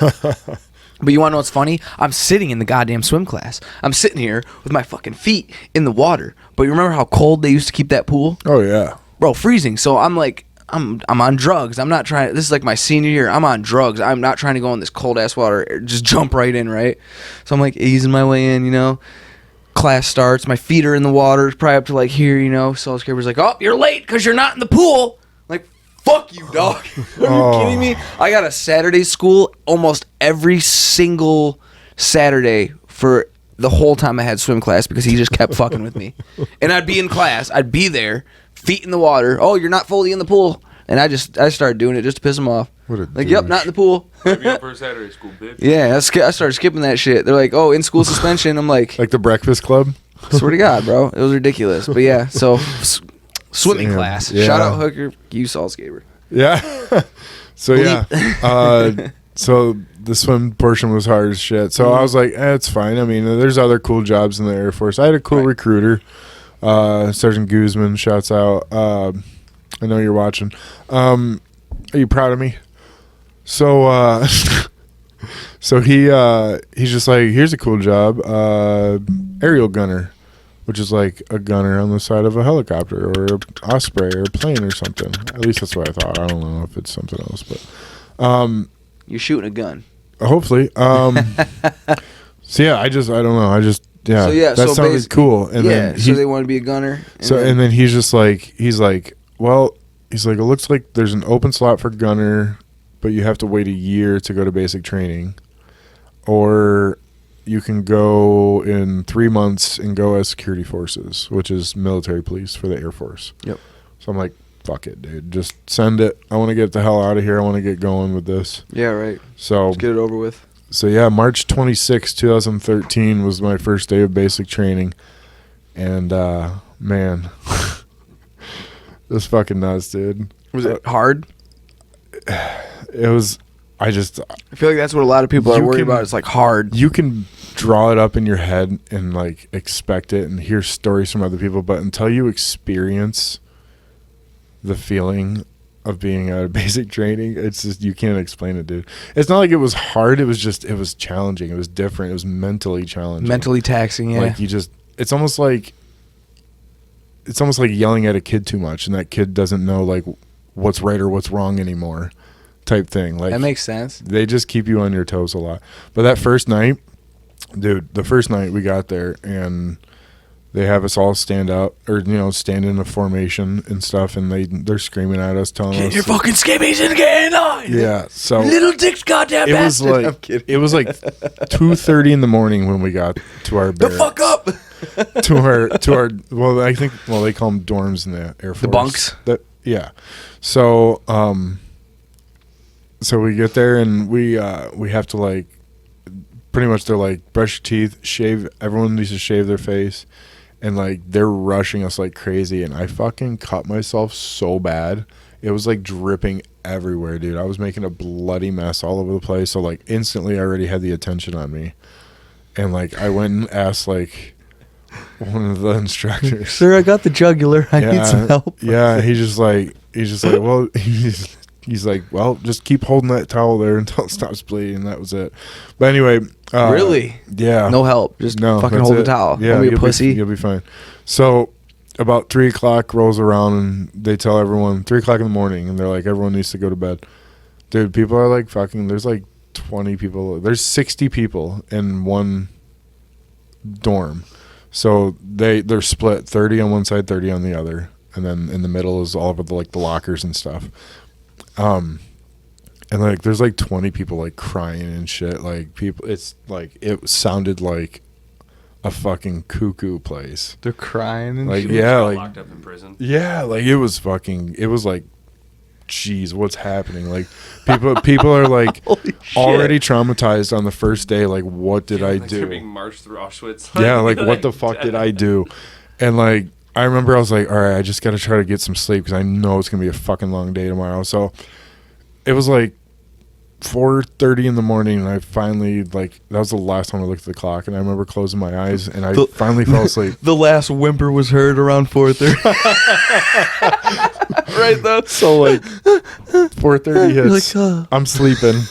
S2: But you want to know what's funny? I'm sitting in the goddamn swim class. I'm sitting here with my fucking feet in the water. But you remember how cold they used to keep that pool?
S1: Oh yeah,
S2: bro, freezing. So I'm like, I'm on drugs. I'm not trying. This is like my senior year. I'm on drugs. I'm not trying to go in this cold ass water. Just jump right in, right? So I'm like easing my way in, you know. Class starts. My feet are in the water, probably up to like here, you know. So Skipper's like, "Oh, you're late because you're not in the pool." I'm like, fuck you, dog. Are you kidding me? I got a Saturday school almost every single Saturday for the whole time I had swim class because he just kept fucking with me. And I'd be in class. I'd be there, feet in the water. "Oh, you're not fully in the pool." And I started doing it just to piss him off.
S1: What a
S2: like, "Yep, not in the pool."
S4: Maybe up for Saturday school, bitch.
S2: Yeah, I started skipping that shit. They're like, "Oh, in school suspension." I'm like
S1: the Breakfast Club.
S2: Swear to God, bro. It was ridiculous. But yeah, so swimming
S1: Damn.
S2: class.
S1: Yeah.
S2: Shout out Hooker. You Saltskaber.
S1: Yeah. So yeah. So the swim portion was hard as shit. So I was like, it's fine. I mean, there's other cool jobs in the Air Force. I had a cool recruiter, Sergeant Guzman. Shouts out. I know you're watching. Are you proud of me? So so he's just like, here's a cool job, aerial gunner, which is like a gunner on the side of a helicopter or a Osprey or a plane or something. At least that's what I thought. I don't know if it's something else, but
S2: you're shooting a gun.
S1: Hopefully. So yeah, I don't know. Yeah.
S2: So yeah,
S1: that sounded cool. And then
S2: so they want to be a gunner.
S1: And then he's just like, well, it looks like there's an open slot for gunner, but you have to wait a year to go to basic training, or you can go in 3 months and go as security forces, which is military police for the Air Force.
S2: Yep.
S1: So I'm like, fuck it, dude. Just send it. I want to get the hell out of here. I want to get going with this.
S2: Yeah, right.
S1: So
S2: let's get it over with.
S1: So yeah, March 26, 2013 was my first day of basic training. And man, it was fucking nuts, dude.
S2: Was it hard?
S1: It was. I
S2: feel like that's what a lot of people are worried about. It's like hard.
S1: You can draw it up in your head and like expect it and hear stories from other people, but until you experience the feeling of being out of basic training, it's just, you can't explain it, dude. It's not like it was hard. It was challenging. It was different. It was mentally challenging.
S2: Mentally taxing, yeah.
S1: Like it's almost like yelling at a kid too much, and that kid doesn't know like what's right or what's wrong anymore, type thing. Like,
S2: that makes sense. They
S1: just keep you on your toes a lot. But that first night, dude, we got there and they have us all stand up, or stand in a formation and stuff, and they're screaming at us, telling us,
S2: "Get your fucking skimmies and get in line."
S1: Yeah, so
S2: little dick's goddamn bastard.
S1: I'm kidding. It was like 2:30 in the morning when we got to our barracks.
S2: The fuck up.
S1: to our they call them dorms in the Air Force.
S2: The bunks.
S1: Yeah. So so we get there and we have to like, pretty much they're like, brush your teeth, shave. Everyone needs to shave their face. And like they're rushing us like crazy, and I fucking cut myself so bad. It was like dripping everywhere, dude. I was making a bloody mess all over the place. So like instantly I already had the attention on me. And like I went and asked like one of the instructors,
S2: "Sir, I got the jugular. I need some help."
S1: Yeah, he's just like, well, he's like, well, just keep holding that towel there until it stops bleeding. That was it. But anyway,
S2: really,
S1: yeah,
S2: no help, just fucking hold the towel.
S1: Yeah,
S2: don't be a pussy.
S1: You'll be fine. So about 3:00 rolls around and they tell everyone 3:00 in the morning, and they're like, everyone needs to go to bed. Dude, people are like fucking. There's like 20 people. There's 60 people in one dorm. So they're split, 30 on one side, 30 on the other, and then in the middle is all of the like the lockers and stuff. And like there's like 20 people like crying and shit. Like people, it's like it sounded like a fucking cuckoo place.
S2: They're crying and
S1: like
S2: shit.
S1: Yeah, like
S4: locked up in prison.
S1: Yeah, like it was like geez, what's happening? Like people are like already traumatized on the first day. Like, what did I
S4: Like
S1: do?
S4: they're being marched through Auschwitz.
S1: Yeah, like what the fuck did I do? And like I remember I was like, all right, I just got to try to get some sleep because I know it's gonna be a fucking long day tomorrow. So it was like 4:30 in the morning, and I finally, like, that was the last time I looked at the clock, and I remember closing my eyes, and I finally fell asleep.
S2: The last whimper was heard around 4:30. Right though.
S1: So like 4:30 hits,
S2: like,
S1: I'm sleeping,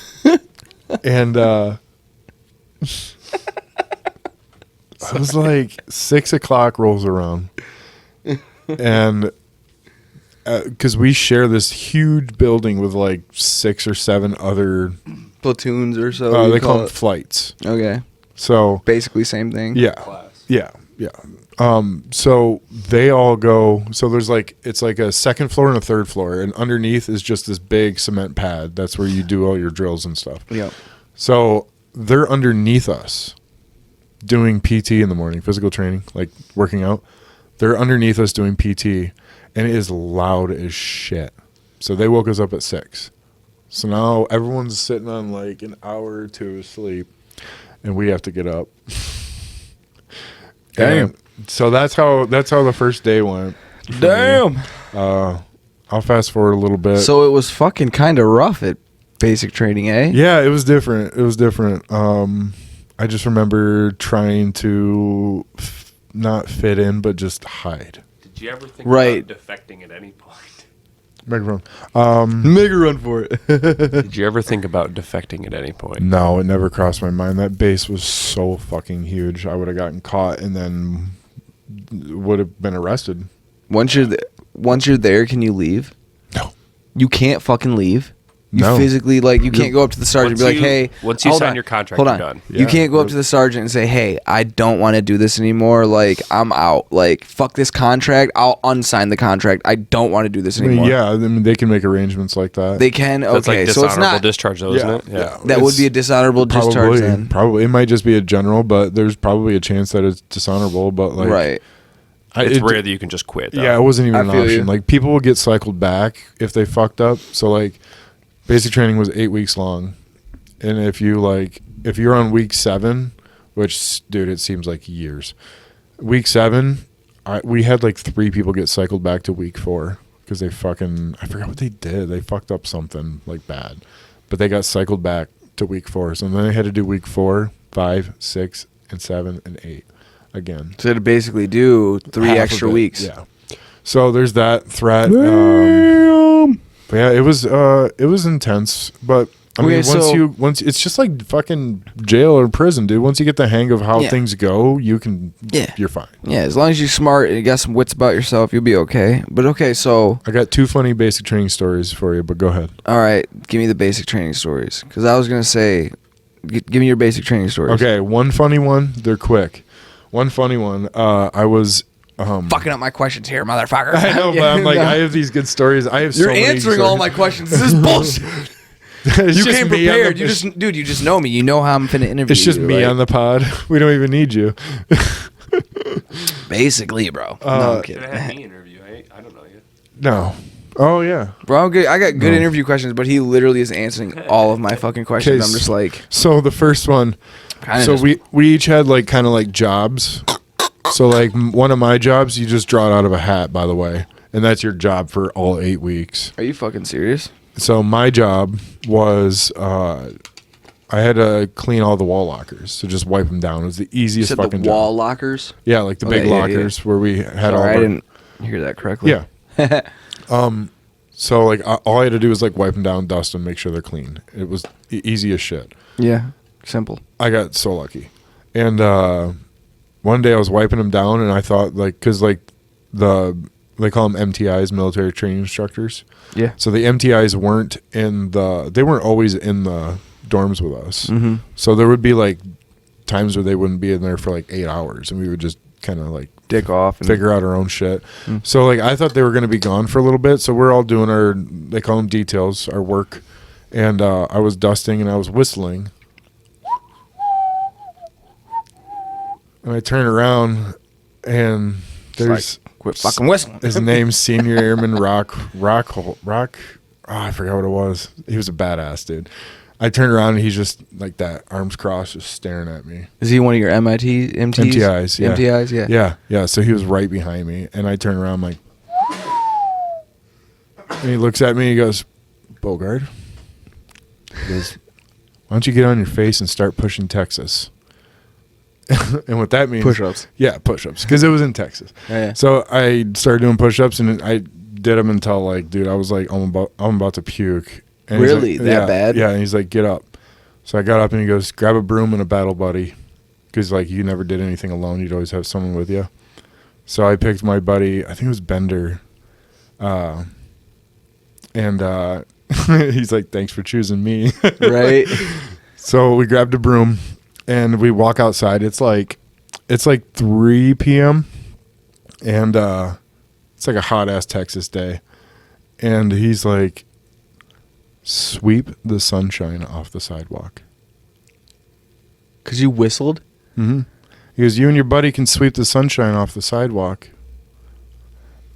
S1: and I was like 6 o'clock rolls around, and because we share this huge building with like 6 or 7 other
S2: platoons or so.
S1: they call them flights.
S2: Okay.
S1: So
S2: Basically same thing.
S1: yeah,
S4: Class.
S1: yeah. So they all go. So there's like, it's like a second floor and a third floor, and underneath is just this big cement pad. That's where you do all your drills and stuff.
S2: Yeah.
S1: So they're underneath us doing PT in the morning, physical training, like working out. They're underneath us doing PT, and it is loud as shit. So they woke us up at 6. So now everyone's sitting on like an hour or 2 of sleep, and we have to get up.
S2: Damn.
S1: And so that's how the first day went.
S2: Damn.
S1: I'll fast forward a little bit.
S2: So it was fucking kind of rough at basic training, eh?
S1: Yeah, it was different. I just remember trying to not fit in, but just hide.
S4: Did you ever think
S2: Right.
S4: about defecting at any point?
S1: Microphone.
S2: Make a run for it.
S4: Did you ever think about defecting at any point?
S1: No, it never crossed my mind. That base was so fucking huge. I would have gotten caught and then would have been arrested.
S2: Once you're there, can you leave?
S1: No.
S2: You can't fucking leave. You
S1: No.
S2: physically, like, you can't go up to the sergeant and be like, hey.
S4: Once you
S2: hold
S4: sign
S2: on,
S4: your contract,
S2: hold
S4: you're
S2: on.
S4: done.
S2: You
S1: Yeah.
S2: can't go up to the sergeant and say, hey, I don't want to do this anymore. Like, I'm out. Like, fuck this contract. I'll unsign the contract. I don't want to do this
S1: I mean,
S2: anymore.
S1: yeah, I mean, they can make arrangements like that.
S2: They can.
S4: That's
S2: Okay,
S4: like
S2: so it's
S4: dishonorable
S2: not.
S4: discharge, though, isn't it?
S1: Yeah.
S2: That would
S1: It's
S2: be a dishonorable discharge
S1: probably,
S2: then.
S1: Probably. It might just be a general, but there's probably a chance that it's dishonorable. But like,
S2: Right.
S4: It's rare that you can just quit. Though.
S1: Yeah, it wasn't even
S2: I
S1: an
S2: feel
S1: option.
S2: you.
S1: Like, people will get cycled back if they fucked up. So like, basic training was 8 weeks long, and if you're on week 7, which, dude, it seems like years. Week 7, we had like 3 people get cycled back to week 4 because they fucking, I forgot what they did. They fucked up something like bad, but they got cycled back to week 4. So then they had to do week 4, 5, 6, and 7, and 8 again.
S2: So to basically do 3
S1: Half of
S2: extra
S1: it,
S2: weeks.
S1: Yeah. So there's that threat. But yeah, it was intense. But I mean,
S2: Okay,
S1: once it's just like fucking jail or prison, dude. Once you get the hang of how
S2: Yeah.
S1: things go, you're fine.
S2: Yeah, as long as you're smart and you got some wits about yourself, you'll be okay. But okay, so
S1: I got 2 funny basic training stories for you, but go ahead.
S2: all right, give me the basic training stories. Because I was gonna say, give me your basic training stories.
S1: Okay, one funny one. They're quick. One funny one. I was.
S2: Fucking up my questions here, motherfucker.
S1: I know, but I'm like, I have these good stories. I have.
S2: You're
S1: so many
S2: answering all
S1: stories.
S2: my questions. This is bullshit.
S1: It's
S2: You
S1: just
S2: came
S1: me on
S2: prepared.
S1: the-
S2: You just know me. You know how I'm finna interview.
S1: It's just
S2: you,
S1: me
S2: like,
S1: on the pod. We don't even need you.
S2: basically, bro. No, I'm
S4: Should
S2: kidding.
S4: have had me interview. I don't know yet.
S1: No. Oh yeah.
S2: Bro, I'm good. I got good
S1: No.
S2: interview questions, but he literally is answering all of my fucking questions.
S1: Okay,
S2: I'm just like,
S1: So the first one.
S2: kinda
S1: So
S2: just-
S1: we each had like kind of like jobs. So like one of my jobs, you just draw it out of a hat, by the way, and that's your job for all 8 weeks.
S2: Are you fucking serious?
S1: So my job was I had to clean all the wall lockers, so just wipe them down. It was the
S2: You
S1: easiest
S2: said
S1: fucking
S2: the wall
S1: job.
S2: lockers.
S1: Yeah, like the
S2: Okay,
S1: big
S2: yeah,
S1: lockers where we had all.
S2: Sorry, I
S1: our-
S2: didn't hear that correctly.
S1: Yeah. So like all I had to do was like wipe them down, dust them, make sure they're clean. It was easy as shit.
S2: Yeah. Simple.
S1: I got so lucky. And one day I was wiping them down, and I thought, like, because like they call them MTIs, military training instructors.
S2: Yeah.
S1: So the MTIs they weren't always in the dorms with us.
S2: Mm-hmm.
S1: So there would be like times where they wouldn't be in there for like 8 hours, and we would just kind of like
S2: Dick off. And
S1: figure out our own shit.
S2: Mm.
S1: So like I thought they were going to be gone for a little bit. So we're all doing they call them details, our work. And I was dusting and I was whistling. And I turn around and there's
S2: quit fucking whistling.
S1: his name's Senior Airman Rock I forgot what it was. He was a badass dude. I turned around and he's just like that, arms crossed, just staring at me.
S2: Is he one of your MTIs?
S1: Yeah.
S2: MTIs, yeah.
S1: Yeah. So he was right behind me, and I turned around like, and he looks at me. He goes, "Bogard." He goes, "Why don't you get on your face and start pushing Texas?" And what that means,
S2: Push-ups.
S1: Yeah, push-ups, because it was in Texas.
S2: Yeah.
S1: So I started doing push-ups, and I did them until like, dude, I was like, I'm about to puke. And he's
S2: Really?
S1: like,
S2: That bad?
S1: Yeah, and he's like, get up. So I got up, and he goes, grab a broom and a battle buddy, because like you never did anything alone. You'd always have someone with you. So I picked my buddy. I think it was Bender, and he's like, thanks for choosing me.
S2: Right.
S1: So we grabbed a broom, and we walk outside. It's like 3 p.m. and it's like a hot ass Texas day, and he's like, sweep the sunshine off the sidewalk.
S2: Because you whistled?
S1: Mm-hmm. He goes, you and your buddy can sweep the sunshine off the sidewalk.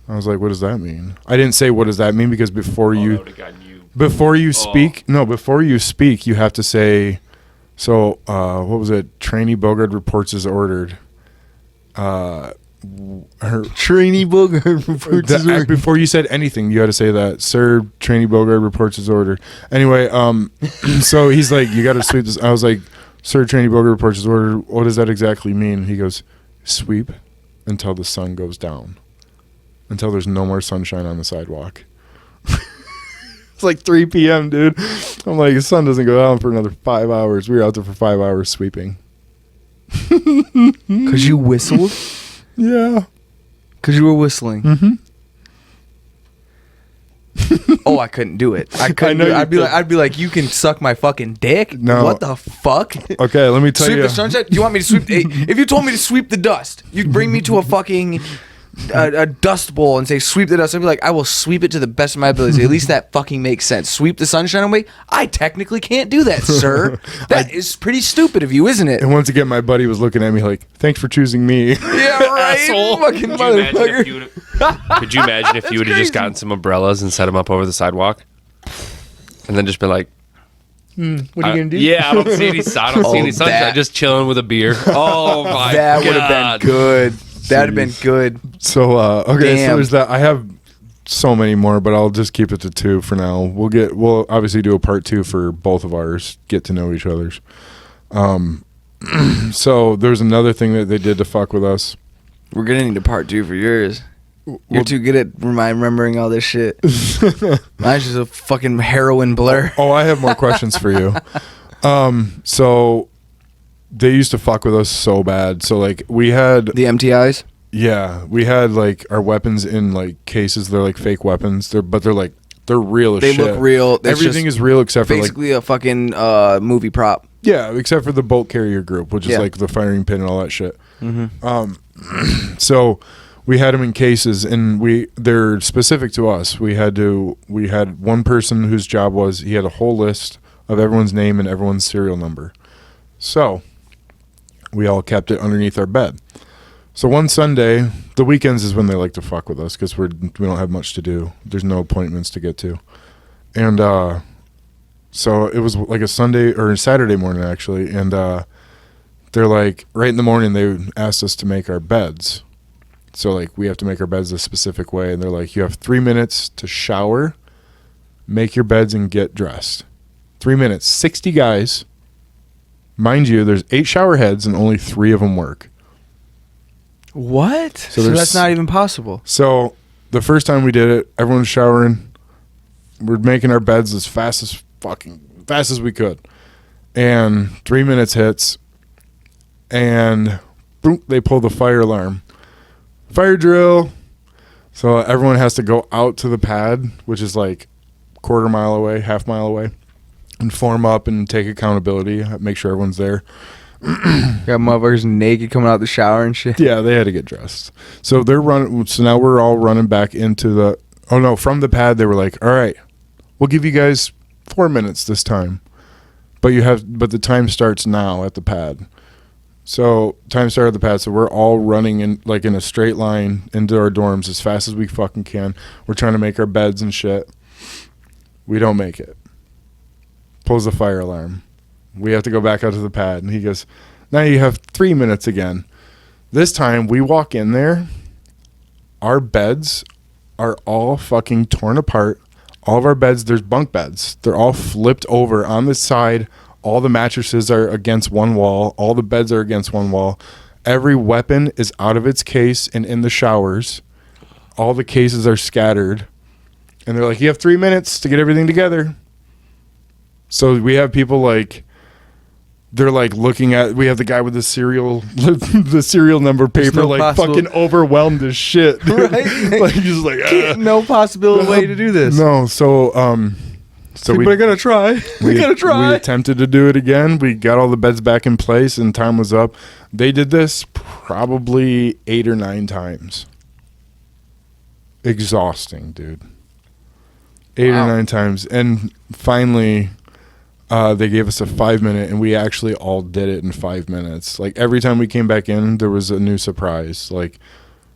S1: I was like, what does that mean? I didn't say what does that mean, because before you speak, you have to say, so what was it? Trainee Bogard reports as ordered.
S2: Trainee Bogard reports as ordered.
S1: Before you said anything, you had to say that. Sir, Trainee Bogard reports as ordered. Anyway, so he's like, you got to sweep this. I was like, Sir, Trainee Bogard reports as ordered. What does that exactly mean? He goes, sweep until the sun goes down. Until there's no more sunshine on the sidewalk. It's like 3 p.m., dude. I'm like, the sun doesn't go down for another 5 hours. We were out there for 5 hours sweeping.
S2: Because you whistled?
S1: Yeah.
S2: Because you were whistling.
S1: Mm-hmm.
S2: Oh, I couldn't do it. I couldn't. I'd be like, you can suck my fucking dick.
S1: No.
S2: What the fuck?
S1: Okay, let me tell
S2: Sweep
S1: you.
S2: the sunshine. Do you want me to sweep? If you told me to sweep the dust, you'd bring me to a fucking a dust bowl and say sweep the dust. I'd be like, I will sweep it to the best of my ability. At least that fucking makes sense. Sweep the sunshine away. I technically can't do that, sir. That is pretty stupid of you, isn't it?
S1: And once again, my buddy was looking at me like, thanks for choosing me.
S2: Yeah, right.
S5: Asshole.
S2: Fucking motherfucker.
S5: Could you imagine if you would have just gotten some umbrellas and set them up over the sidewalk, and then just been like,
S1: What are you gonna do?
S5: Yeah, I don't see any sunshine.
S2: that-
S5: Just chilling with a beer. Oh my
S2: That
S5: god,
S2: would have been good. That'd have been good.
S1: So okay,
S2: Damn.
S1: so there's that. I have so many more, but I'll just keep it to 2 for now. We'll obviously do a part 2 for both of ours. Get to know each other's. So there's another thing that they did to fuck with us.
S2: We're gonna need a part 2 for yours. You're too good at remembering all this shit. Mine's just a fucking heroin blur.
S1: Oh, I have more questions for you. So they used to fuck with us so bad. So like we had
S2: The MTIs?
S1: Yeah, we had like our weapons in like cases. They're like fake weapons. They're real as
S2: They
S1: shit.
S2: look real. It's
S1: Everything
S2: just
S1: is real except for like
S2: basically a fucking movie prop.
S1: yeah, except for the bolt carrier group, which is
S2: Yeah.
S1: like the firing pin and all that shit.
S2: Mm-hmm.
S1: So we had them in cases, and they're specific to us. We had one person whose job was he had a whole list of everyone's name and everyone's serial number. So we all kept it underneath our bed. So one Sunday, the weekends is when they like to fuck with us because we don't have much to do. There's no appointments to get to, and so it was like a Sunday or a Saturday morning actually, and they're like right in the morning they asked us to make our beds. So like we have to make our beds a specific way, and they're like, you have 3 minutes to shower, make your beds, and get dressed. 3 minutes, 60 guys. Mind you, there's 8 shower heads and only 3 of them work.
S2: What? So
S1: there's-
S2: that's not even possible.
S1: So the first time we did it, everyone's showering. We're making our beds as fast as we could. And 3 minutes hits, and boom, they pull the fire alarm. Fire drill. So everyone has to go out to the pad, which is like quarter mile away, half mile away, and form up and take accountability, make sure everyone's there.
S2: Got motherfuckers naked coming out the shower and shit.
S1: Yeah, they had to get dressed. So they're running. So now we're all running back into the. Oh no! From the pad, they were like, "All right, we'll give you guys 4 minutes this time, but the time starts now at the pad." So time started at the pad. So we're all running in a straight line into our dorms as fast as we fucking can. We're trying to make our beds and shit. We don't make it. Pulls the fire alarm. We have to go back out to the pad. And he goes, now you have 3 minutes again. This time we walk in there. Our beds are all fucking torn apart. All of our beds, there's bunk beds. They're all flipped over on the side. All the mattresses are against one wall. All the beds are against one wall. Every weapon is out of its case and in the showers. All the cases are scattered. And they're like, you have 3 minutes to get everything together. So we have people like, they're like looking at, we have the guy with the serial number paper,
S2: no
S1: like
S2: possible,
S1: fucking overwhelmed as shit.
S2: right?
S1: Like he's like,
S2: no possible way to do this.
S1: No. So
S2: we're going to try. We're going to try.
S1: We attempted to do it again. We got all the beds back in place and time was up. They did this probably 8 or 9 times. Exhausting, dude. 8 or 9 times. And finally, they gave us a 5-minute, and we actually all did it in 5 minutes. Like, every time we came back in, there was a new surprise. Like,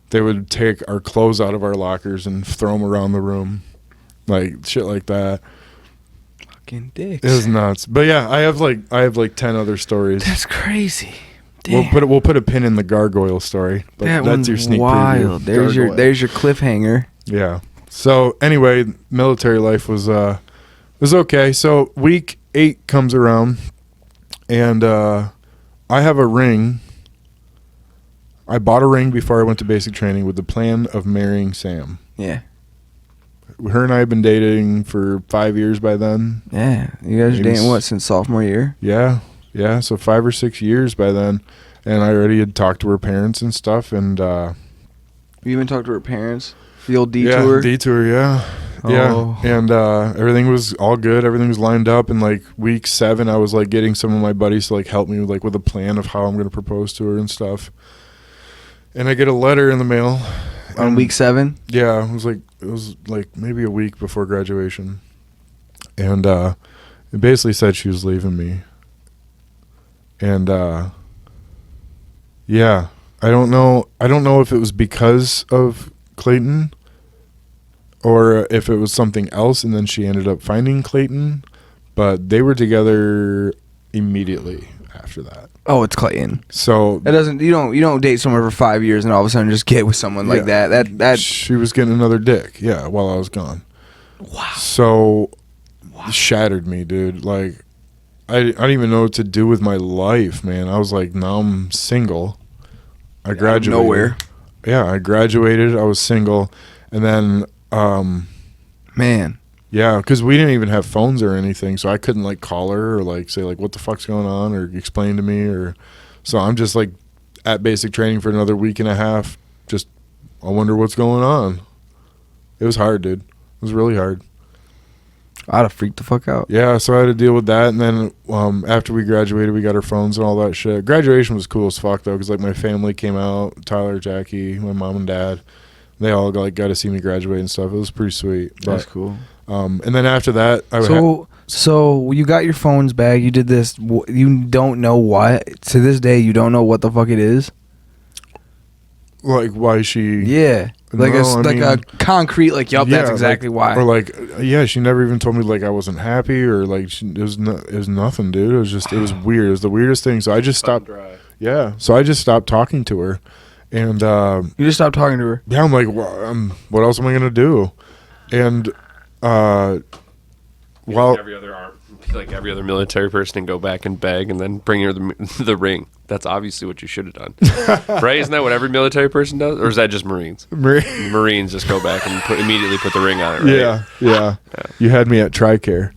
S1: they would take our clothes out of our lockers and throw them around the room. Like, shit like that.
S2: Fucking dicks.
S1: It was nuts. But yeah, I have like 10 other stories.
S2: That's crazy. Damn.
S1: We'll put a pin in the gargoyle story. But that's your sneak
S2: wild.
S1: preview.
S2: There's your cliffhanger.
S1: Yeah. So anyway, military life was okay. So week 8 comes around, and I have a ring. I bought a ring before I went to basic training with the plan of marrying Sam.
S2: Yeah.
S1: Her and I have been dating for 5 years by then.
S2: Yeah. You guys are dating what, since sophomore year?
S1: Yeah. Yeah. So 5 or 6 years by then. And I already had talked to her parents and stuff. And
S2: you even talked to her parents? The old detour?
S1: Yeah, detour, yeah.
S2: Oh.
S1: Yeah. And everything was all good. Everything was lined up. And like week 7, I was like getting some of my buddies to like help me with a plan of how I'm going to propose to her and stuff. And I get a letter in the mail.
S2: On week 7?
S1: Yeah, it was like maybe a week before graduation. And it basically said she was leaving me. And yeah, I don't know if it was because of Clayton or if it was something else, and then she ended up finding Clayton, but they were together immediately after that.
S2: Oh, it's Clayton.
S1: So
S2: that doesn't you don't date someone for 5 years and all of a sudden just get with someone like that. That
S1: she was getting another dick, yeah, while I was gone.
S2: Wow.
S1: So shattered me, dude. Like I don't even know what to do with my life, man. I was like, now I'm single. I graduated.
S2: Nowhere.
S1: Yeah, I graduated. I was single, and then
S2: man.
S1: Yeah, because we didn't even have phones or anything, so I couldn't like call her or like say like what the fuck's going on or explain to me or. So I'm just like at basic training for another week and a half. Just I wonder what's going on. It was hard, dude. It was really hard.
S2: I'd have freaked the fuck out.
S1: Yeah, so I had to deal with that, and then after we graduated, we got our phones and all that shit. Graduation was cool as fuck though, because like my family came out, Tyler, Jackie, my mom and dad. They all got to see me graduate and stuff. It was pretty sweet. But,
S2: that's cool.
S1: And then after that,
S2: so you got your phones back. You did this. You don't know what. To this day, you don't know what the fuck it is.
S1: Like why she?
S2: Yeah. Like a concrete. Like yup, that's exactly why.
S1: Or like she never even told me like I wasn't happy or like it was nothing, dude. It was just it was weird. It was the weirdest thing. So I just stopped. Yeah. So I just stopped talking to her, and
S2: you just stopped talking to her.
S1: Yeah. I'm like, what else am I gonna do? And
S5: like every other military person and go back and beg and then bring her the ring. That's obviously what you should have done. Right? Isn't that what every military person does? Or is that just Marines? Marines just go back and immediately put the ring on it, right?
S1: Yeah. You had me at TRICARE.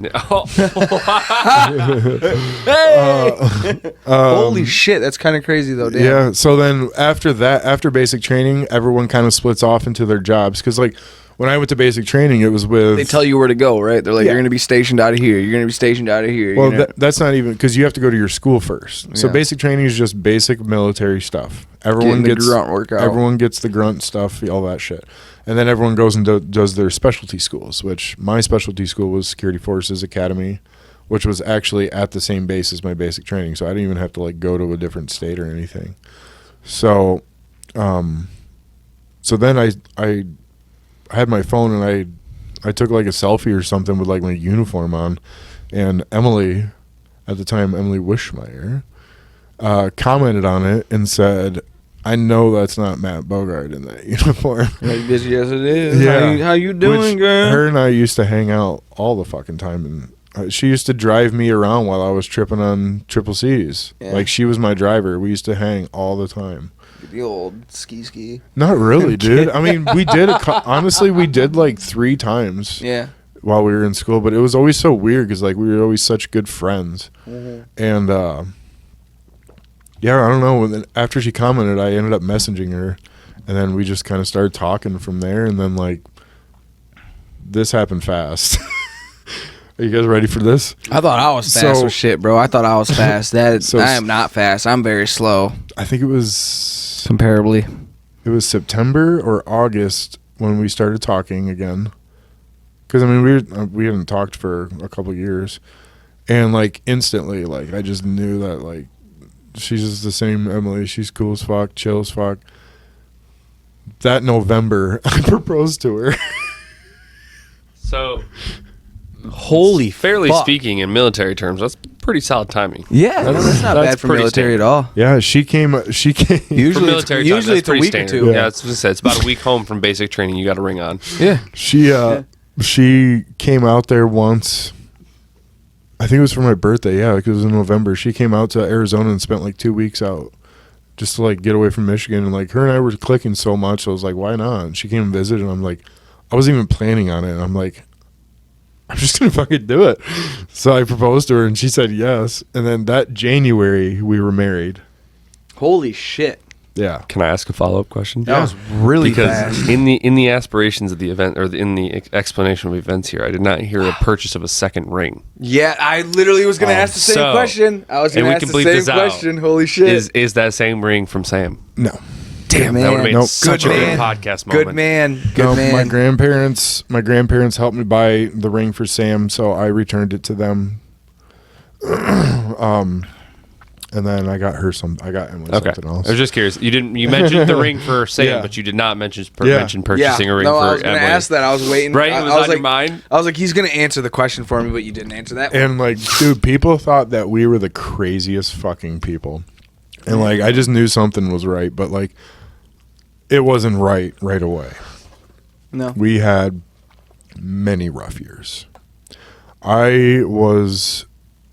S2: Holy shit, that's kind of crazy though, damn.
S1: Yeah, so then after basic training, everyone kind of splits off into their jobs. Because like when I went to basic training, it was with...
S2: They tell you where to go, right? They're like, you're going to be stationed out of here. You're going to be stationed out of here.
S1: Well, that's not even... Because you have to go to your school first. Yeah. So basic training is just basic military stuff. Everyone gets
S2: grunt workout.
S1: Everyone gets the grunt stuff, all that shit. And then everyone goes and does their specialty schools, which my specialty school was Security Forces Academy, which was actually at the same base as my basic training. So I didn't even have to like go to a different state or anything. So, so then I had my phone and I took like a selfie or something with like my uniform on, and Emily, at the time, Emily Wishmeyer, commented on it and said, "I know that's not Matt Bogart in that uniform."
S2: Like, bitch, yes it is.
S1: Yeah.
S2: How you doing,
S1: Which
S2: girl?
S1: Her and I used to hang out all the fucking time, and she used to drive me around while I was tripping on triple C's.
S2: Yeah.
S1: Like, she was my driver. We used to hang all the time.
S2: The old ski.
S1: Not really, dude. I mean, we did honestly, we did like 3 times.
S2: Yeah.
S1: While we were in school, but it was always so weird because like we were always such good friends, and yeah, I don't know. And then after she commented, I ended up messaging her, and then we just kind of started talking from there. And then like this happened fast. Are you guys ready for this?
S2: I thought I was fast with shit, bro. I thought I was fast. I am not fast. I'm very slow.
S1: I think it was
S2: comparably.
S1: It was September or August when we started talking again. Because I mean, we hadn't talked for a couple of years, and like instantly, like I just knew that like she's just the same Emily. She's cool as fuck, chill as fuck. That November, I proposed to her.
S5: So,
S2: fairly
S5: speaking, in military terms, that's pretty solid timing.
S2: Yeah, that's not bad for military at all.
S1: Yeah, she came.
S2: Usually,
S5: for military time,
S2: usually
S5: that's
S2: it's a
S5: pretty
S2: week
S5: standard.
S2: or 2.
S5: Yeah, that's what I said. It's about a week home from basic training. You got a ring on.
S2: Yeah.
S1: She came out there once. I think it was for my birthday. Yeah, because it was in November. She came out to Arizona and spent like 2 weeks out, just to like get away from Michigan. And like her and I were clicking so much, I was like, why not? And she came and visited, and I'm like, I wasn't even planning on it. And I'm like, I'm just gonna fucking do it. So I proposed to her, and she said yes. And then that January, we were married.
S2: Holy shit!
S1: Yeah.
S5: Can I ask a follow-up question?
S2: That was really fast.
S5: Because in the aspirations of the event, or in the explanation of events here, I did not hear a purchase of a second ring.
S2: Yeah, I literally was gonna ask the same question. I was gonna ask the same question. Holy shit!
S5: Is that same ring from Sam?
S1: No.
S5: Damn, that would have made
S1: Nope.
S5: such a good podcast moment.
S2: Good man.
S1: My grandparents helped me buy the ring for Sam, so I returned it to them. And then I got Emily something else.
S5: I was just curious. You mentioned the ring for Sam, but you did not mention purchasing a ring for Emily.
S2: I was going to ask that. I was waiting.
S5: Right? It was on
S2: like,
S5: your mind?
S2: I was like, he's going to answer the question for me, but you didn't answer that one.
S1: And like, dude, people thought that we were the craziest fucking people. And like, I just knew something was right, but like, it wasn't right away.
S2: No.
S1: We had many rough years. I was,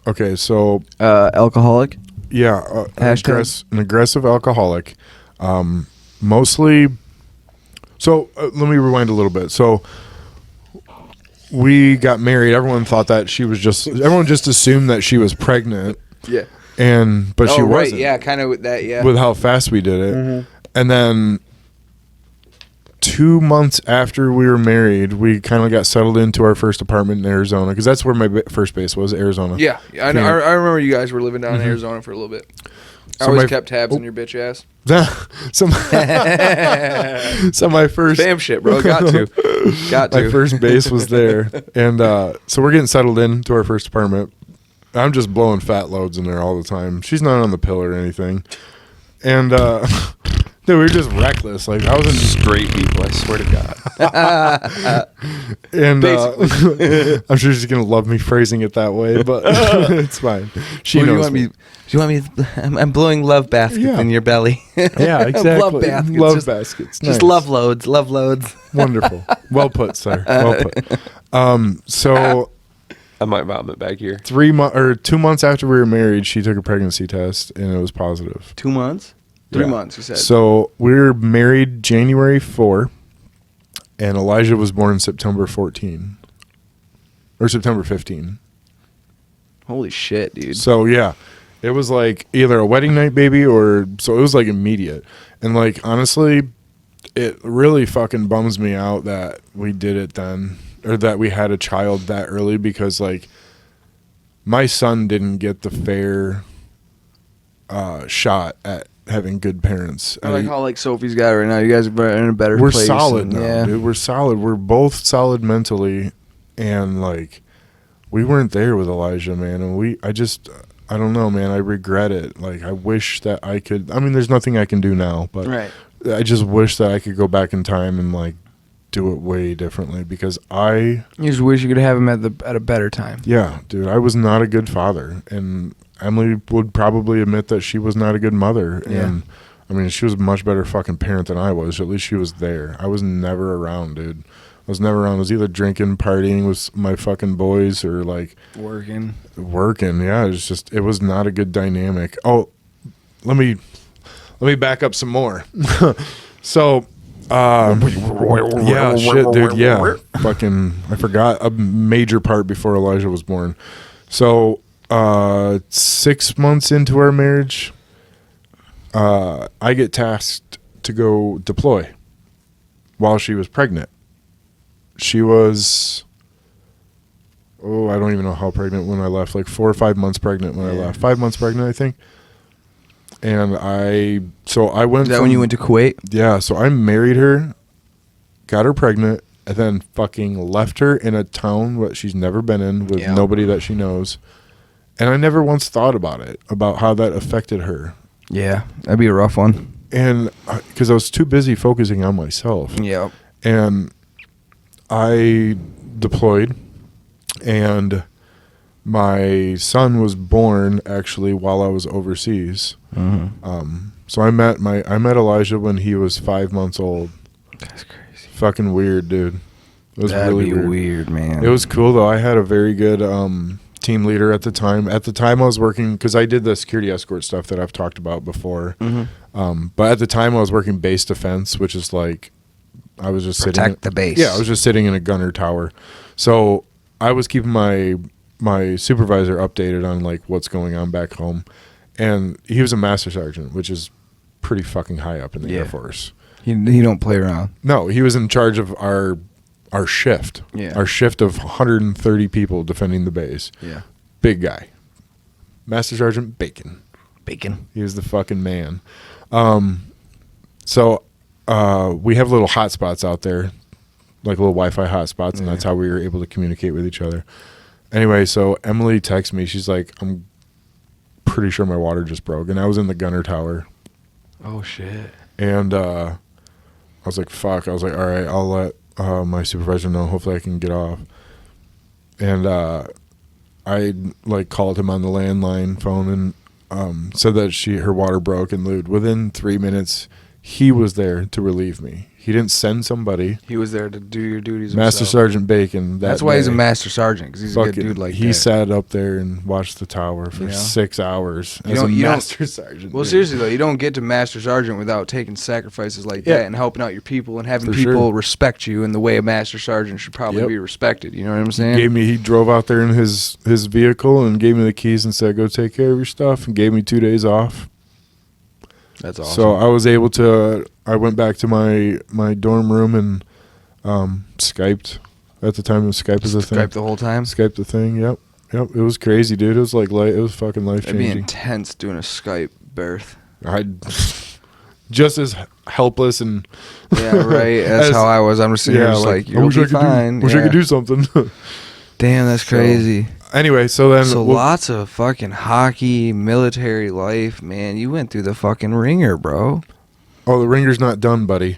S1: okay, so.
S2: Alcoholic?
S1: Yeah, an aggressive alcoholic. Mostly. So let me rewind a little bit. So we got married. Everyone thought that everyone just assumed that she was pregnant.
S2: Yeah.
S1: But she wasn't.
S2: Right. Yeah, kind of with that. Yeah.
S1: With how fast we did it, and then 2 months after we were married, we kind of got settled into our first apartment in Arizona, because that's where my first base was, Arizona.
S2: Yeah, I remember you guys were living down in Arizona for a little bit. I always kept tabs on your bitch ass.
S1: So my first...
S2: Damn shit, bro. Got to.
S1: My first base was there. And so we're getting settled into our first apartment. I'm just blowing fat loads in there all the time. She's not on the pill or anything. And... dude, we were just reckless. Like, I was in
S5: straight people, I swear to God.
S1: And I'm sure she's gonna love me phrasing it that way, but it's fine. She knows me.
S2: Do you want me? I'm blowing love baskets in your belly.
S1: Yeah, exactly.
S2: Love baskets.
S1: Love baskets.
S2: Just
S1: Nice.
S2: love loads. Love loads.
S1: Wonderful. Well put, sir. Well put. So
S5: I might vomit back here.
S1: 2 months after we were married, she took a pregnancy test and it was positive.
S2: 2 months. 3 months, you said.
S1: So we were married January 4, and Elijah was born September 14. Or September 15.
S2: Holy shit, dude.
S1: So, yeah. It was like either a wedding night baby so it was like immediate. And like, honestly, it really fucking bums me out that we did it then, or that we had a child that early, because like my son didn't get the fair shot at having good parents.
S2: I like how like Sophie's got it right now. You guys are in a better place.
S1: We're solid now, dude. We're solid. We're both solid mentally, and like we weren't there with Elijah, man. And I don't know, man. I regret it. Like, I wish that I could. I mean, there's nothing I can do now, but
S2: right.
S1: I just wish that I could go back in time and like do it way differently because I
S2: You just wish you could have him at a better time.
S1: yeah, dude, I was not a good father, and Emily would probably admit that she was not a good mother.
S2: Yeah.
S1: And I mean, she was a much better fucking parent than I was. At least she was there. I was never around, dude. I was never around. I was either drinking, partying with my fucking boys, or like
S2: Working.
S1: Yeah, it was not a good dynamic. Oh, let me back up some more. So, yeah, shit, dude, yeah. Fucking, I forgot a major part before Elijah was born. So, 6 months into our marriage, I get tasked to go deploy while she was pregnant. She was, I don't even know how pregnant when I left, like 4 or 5 months pregnant when I left. 5 months pregnant, I think. And I went.
S2: Is that when you went to Kuwait?
S1: Yeah, so I married her, got her pregnant, and then fucking left her in a town that she's never been in with nobody that she knows. And I never once thought about it, about how that affected her.
S2: Yeah, that'd be a rough one.
S1: And because I was too busy focusing on myself.
S2: Yeah.
S1: And I deployed, and my son was born actually while I was overseas.
S2: Mm-hmm.
S1: So I met Elijah when he was 5 months old.
S2: That's crazy.
S1: Fucking weird, dude. It was
S2: That'd
S1: really
S2: be
S1: weird,
S2: man.
S1: It was cool though. I had a very good team leader at the time. At the time I was working, because I did the security escort stuff that I've talked about before.
S2: Mm-hmm.
S1: But at the time I was working base defense, which is like I was just
S2: Protect the base.
S1: Yeah, I was just sitting in a gunner tower. So I was keeping my supervisor updated on like what's going on back home. And he was a master sergeant, which is pretty fucking high up in the Air Force.
S2: He don't play around.
S1: No, he was in charge of our shift.
S2: Yeah.
S1: Our shift of 130 people defending the base.
S2: Yeah.
S1: Big guy. Master Sergeant Bacon. He was the fucking man. So we have little hotspots out there, like little Wi-Fi hotspots, and that's how we were able to communicate with each other. Anyway, so Emily texts me. She's like, I'm pretty sure my water just broke. And I was in the gunner tower.
S2: Oh, shit.
S1: And I was like, fuck. I was like, all right, I'll let my supervisor know. Hopefully I can get off. And I like called him on the landline phone and said that her water broke. And within 3 minutes, he was there to relieve me. He didn't send somebody.
S2: He was there to do your duties
S1: Master
S2: himself.
S1: Sergeant Bacon.
S2: That's why he's a master sergeant, because he's a good dude like that.
S1: He sat up there and watched the tower for 6 hours as a master sergeant.
S2: Well, seriously though, you don't get to master sergeant without taking sacrifices like that and helping out your people and having people respect you in the way a master sergeant should probably be respected. You know what I'm saying?
S1: He drove out there in his vehicle and gave me the keys and said, "Go take care of your stuff," and gave me 2 days off.
S2: That's awesome.
S1: So I was able to. I went back to my dorm room and Skyped. At the time, Skype was a thing.
S2: Skype the whole time.
S1: Skype the thing. Yep. It was crazy, dude. It was like it was fucking life changing.
S2: It'd be intense doing a Skype birth.
S1: I just as helpless and
S2: yeah, right. That's how I was. I'm just sitting here just like you'll be fine.
S1: Wish I could do something.
S2: Damn, that's crazy.
S1: Anyway, so then
S2: lots of fucking hockey, military life, man. You went through the fucking ringer, bro.
S1: Oh, the ringer's not done, buddy.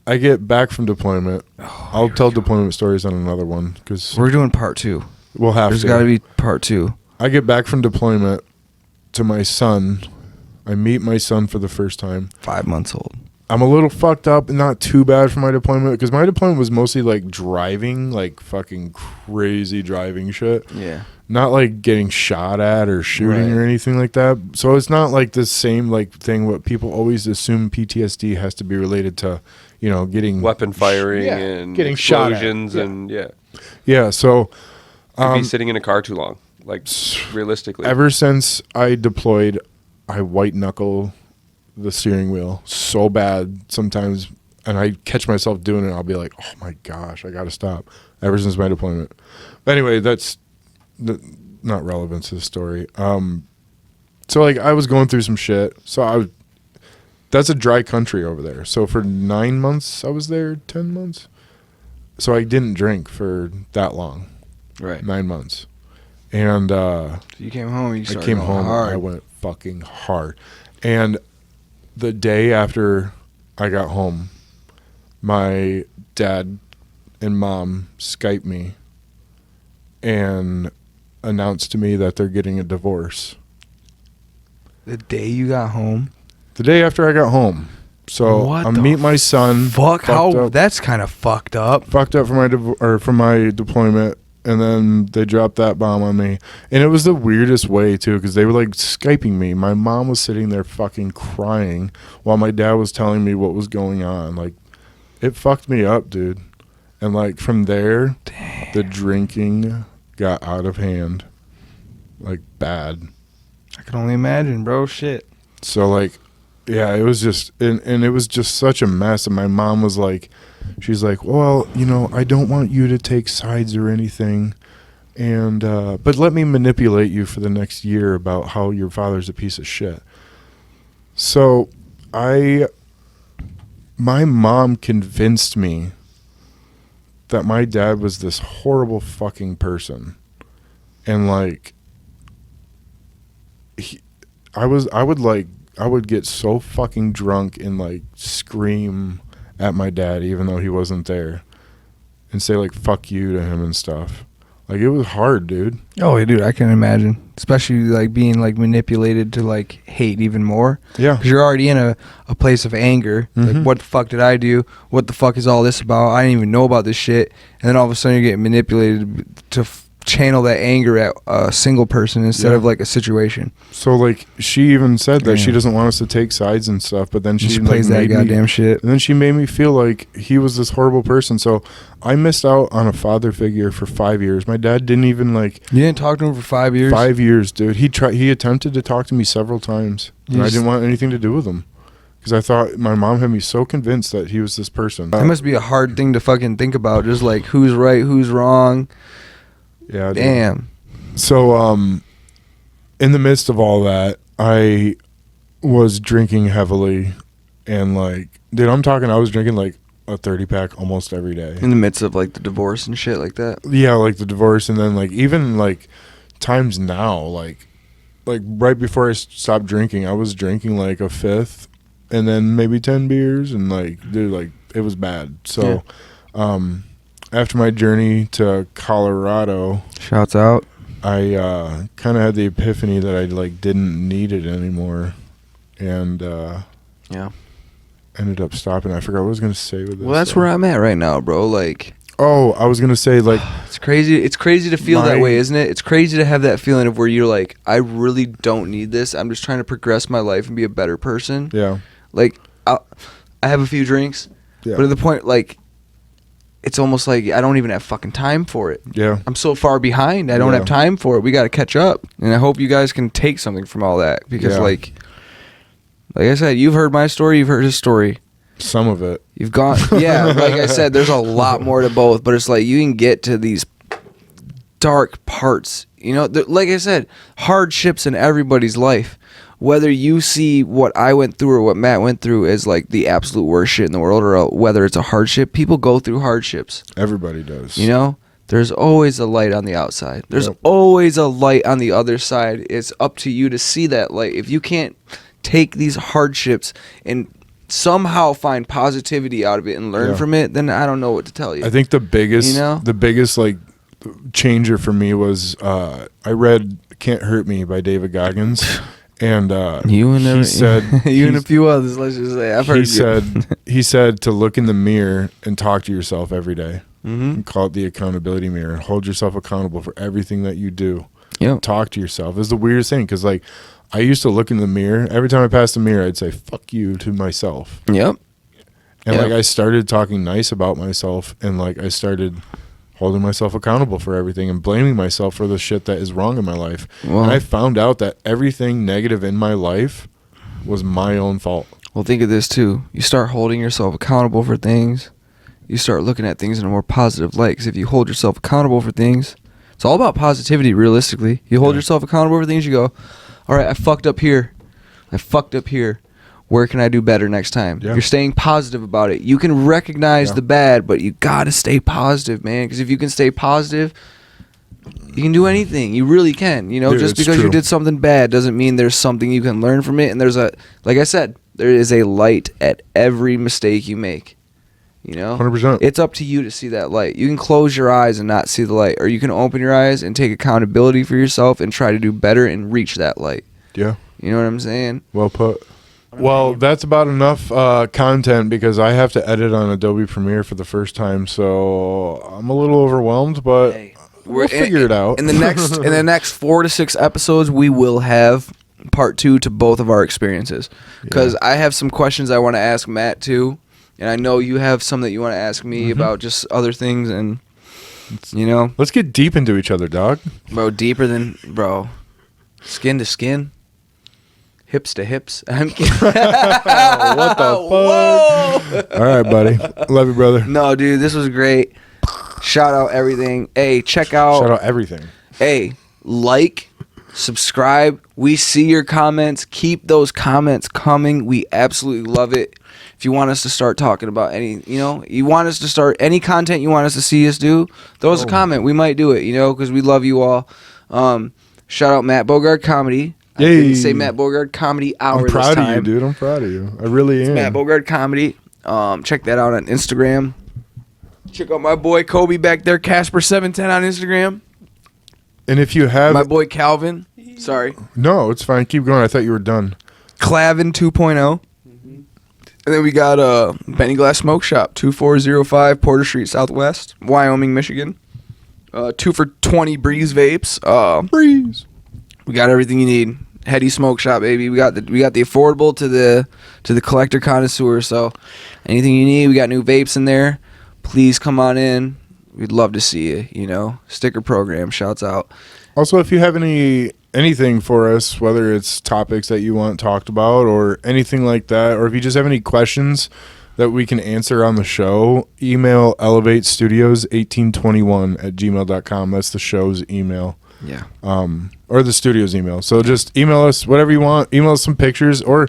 S1: I get back from deployment. I'll tell deployment stories on another one because
S2: we're doing part 2.
S1: We'll have
S2: There's got to be part 2.
S1: I get back from deployment to my son. I meet my son for the first time.
S2: 5 months old.
S1: I'm a little fucked up, not too bad for my deployment, because my deployment was mostly like driving, like fucking crazy driving shit.
S2: Yeah.
S1: Not like getting shot at or shooting or anything like that. So it's not like the same like thing what people always assume PTSD has to be related to, getting
S5: weapon firing and
S1: getting
S5: explosions and
S1: Yeah, so
S5: could be sitting in a car too long, like realistically.
S1: Ever since I deployed, I white knuckle the steering wheel so bad sometimes, and I catch myself doing it. I'll be like, oh my gosh, I gotta stop. Ever since my deployment. But anyway, that's not relevant to the story. So like I was going through some shit. So that's a dry country over there. So for 9 months I was there, 10 months. So I didn't drink for that long.
S2: Right.
S1: 9 months. And
S2: you came home. You started
S1: I came home.
S2: hard.
S1: I went fucking hard. And the day after I got home, my dad and mom Skyped me and announced to me that they're getting a divorce.
S2: The day you got home?
S1: The day after I got home. So I meet my son.
S2: Fuck, how that's kind of fucked up.
S1: Fucked up for my deployment, and then they dropped that bomb on me. And it was the weirdest way too, because they were like Skyping me. My mom was sitting there fucking crying while my dad was telling me what was going on. Like, it fucked me up, dude. And like from there, the drinking got out of hand, like bad.
S2: I can only imagine, bro. Shit.
S1: So like, yeah, it was just, and it was just such a mess. And my mom was like, she's like, well, you know, I don't want you to take sides or anything, and but let me manipulate you for the next year about how your father's a piece of shit. So my mom convinced me that my dad was this horrible fucking person, and like I would get so fucking drunk and like scream at my dad even though he wasn't there, and say like fuck you to him and stuff. Like, it was hard, dude.
S2: Oh, dude, I can imagine. Especially like being like manipulated to like hate even more.
S1: Yeah.
S2: Because you're already in a place of anger.
S1: Mm-hmm.
S2: Like, what the fuck did I do? What the fuck is all this about? I didn't even know about this shit. And then all of a sudden you're getting manipulated to channel that anger at a single person instead of like a situation.
S1: So like, she even said that she doesn't want us to take sides and stuff, but then she
S2: plays
S1: like,
S2: that goddamn shit.
S1: And then she made me feel like he was this horrible person. So I missed out on a father figure for 5 years. My dad didn't even like.
S2: You didn't talk to him for 5 years?
S1: 5 years, dude. He attempted to talk to me several times, and I didn't want anything to do with him, because I thought my mom had me so convinced that he was this person.
S2: That must be a hard thing to fucking think about. Just like, who's right, who's wrong.
S1: Yeah. Dude.
S2: Damn.
S1: So, in the midst of all that, I was drinking heavily, and like, dude, I was drinking like a 30-pack almost every day.
S2: In the midst of like the divorce and shit like that.
S1: Yeah, like the divorce, and then like even like times now, like right before I stopped drinking, I was drinking like a fifth, and then maybe 10 beers, and like, dude, like it was bad. So, after my journey to Colorado,
S2: shouts out,
S1: I kind of had the epiphany that I like didn't need it anymore, and ended up stopping. I forgot what I was gonna say with this.
S2: Well, that's where I'm at right now, bro. Like,
S1: I was gonna say, like,
S2: it's crazy. It's crazy to feel that way, isn't it? It's crazy to have that feeling of where you're like, I really don't need this. I'm just trying to progress my life and be a better person.
S1: Yeah.
S2: Like, I have a few drinks, but at the point, like, it's almost like I don't even have fucking time for it.
S1: Yeah.
S2: I'm so far behind. I don't have time for it. We got to catch up. And I hope you guys can take something from all that, because like I said, you've heard my story, you've heard his story.
S1: Some of it.
S2: You've gone, like I said, there's a lot more to both, but it's like you can get to these dark parts, you know, like I said, hardships in everybody's life. Whether you see what I went through or what Matt went through as like the absolute worst shit in the world, or whether it's a hardship, people go through hardships.
S1: Everybody does.
S2: You know, there's always a light on the outside. There's always a light on the other side. It's up to you to see that light. If you can't take these hardships and somehow find positivity out of it and learn from it, then I don't know what to tell you.
S1: I think the biggest like changer for me was I read "Can't Hurt Me" by David Goggins. And he said,
S2: you and a few others, let's just say, I've heard
S1: he said to look in the mirror and talk to yourself every day. And call it the accountability mirror. Hold yourself accountable for everything that you do.
S2: Yep.
S1: Talk to yourself. It's the weirdest thing, because like I used to look in the mirror. Every time I passed the mirror, I'd say "fuck you" to myself.
S2: Yep.
S1: And like I started talking nice about myself, and like I started holding myself accountable for everything and blaming myself for the shit that is wrong in my life. Well, and I found out that everything negative in my life was my own fault.
S2: Well, think of this too. You start holding yourself accountable for things. You start looking at things in a more positive light. Because if you hold yourself accountable for things, it's all about positivity, realistically. You hold yourself accountable for things, you go, all right, I fucked up here. Where can I do better next time? You're staying positive about it. You can recognize the bad, but you got to stay positive, man. Because if you can stay positive, you can do anything. You really can. You know,
S1: Dude,
S2: just because you did something bad doesn't mean there's something you can learn from it. And there's like I said, there is a light at every mistake you make. You know,
S1: 100%.
S2: it's up to you to see that light. You can close your eyes and not see the light, or you can open your eyes and take accountability for yourself and try to do better and reach that light.
S1: Yeah.
S2: You know what I'm saying?
S1: Well put. Well, that's about enough content because I have to edit on Adobe Premiere for the first time, so I'm a little overwhelmed, but
S2: Hey,
S1: we'll figure it out.
S2: In the next 4 to 6 episodes, we will have part 2 to both of our experiences, because I have some questions I want to ask Matt too, and I know you have some that you want to ask me about just other things, and you know,
S1: let's get deep into each other, dog.
S2: bro, deeper than skin to skin. Hips to hips. I'm kidding.
S1: What the fuck? All right, buddy. Love you, brother.
S2: No, dude, this was great. Shout out everything. Hey, check out.
S1: Shout out everything.
S2: Hey, like, subscribe. We see your comments. Keep those comments coming. We absolutely love it. If you want us to start talking about you want us to start any content you want us to see us do, throw us a comment. We might do it, because we love you all. Shout out Matt Bogard Comedy. I didn't say Matt Bogard Comedy Hour
S1: I'm proud
S2: this time.
S1: of you, dude. I'm proud of you. I really am.
S2: Matt Bogard Comedy. Check that out on Instagram. Check out my boy Kobe back there, Casper710 on Instagram.
S1: And if you have
S2: My boy Calvin. Sorry.
S1: No, it's fine. Keep going. I thought you were done.
S2: Clavin 2.0. And then we got Benny Glass Smoke Shop, 2405 Porter Street Southwest, Wyoming, Michigan. 2 for $20 Breeze vapes.
S1: Breeze.
S2: We got everything you need. Heady Smoke Shop, baby. We got the affordable to the collector connoisseur. So anything you need, we got new vapes in there. Please come on in. We'd love to see you. Sticker program. Shouts out.
S1: Also, if you have anything for us, whether it's topics that you want talked about or anything like that, or if you just have any questions that we can answer on the show, email elevatestudios1821@gmail.com. That's the show's email.
S2: Yeah.
S1: Or the studio's email. So just email us whatever you want. Email us some pictures or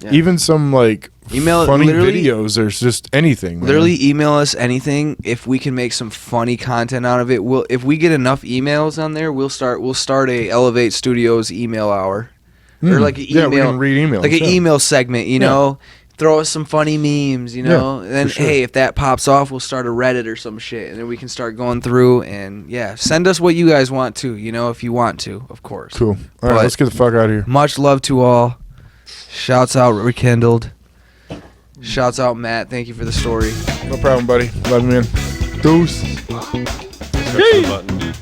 S1: even some funny videos or just anything. Man.
S2: Literally email us anything. If we can make some funny content out of it, if we get enough emails on there, we'll start a Elevate Studios email hour. Or like an email.
S1: Yeah, we can read emails.
S2: Like an email segment, know. Throw us some funny memes, and then hey, if that pops off, we'll start a Reddit or some shit, and then we can start going through and send us what you guys want to, if you want to, of course.
S1: Cool. All right, let's get the fuck out of here.
S2: Much love to all. Shouts out Rekindled. Shouts out Matt. Thank you for the story.
S1: No problem, buddy. Love you, man. Deuce.
S5: Press the button.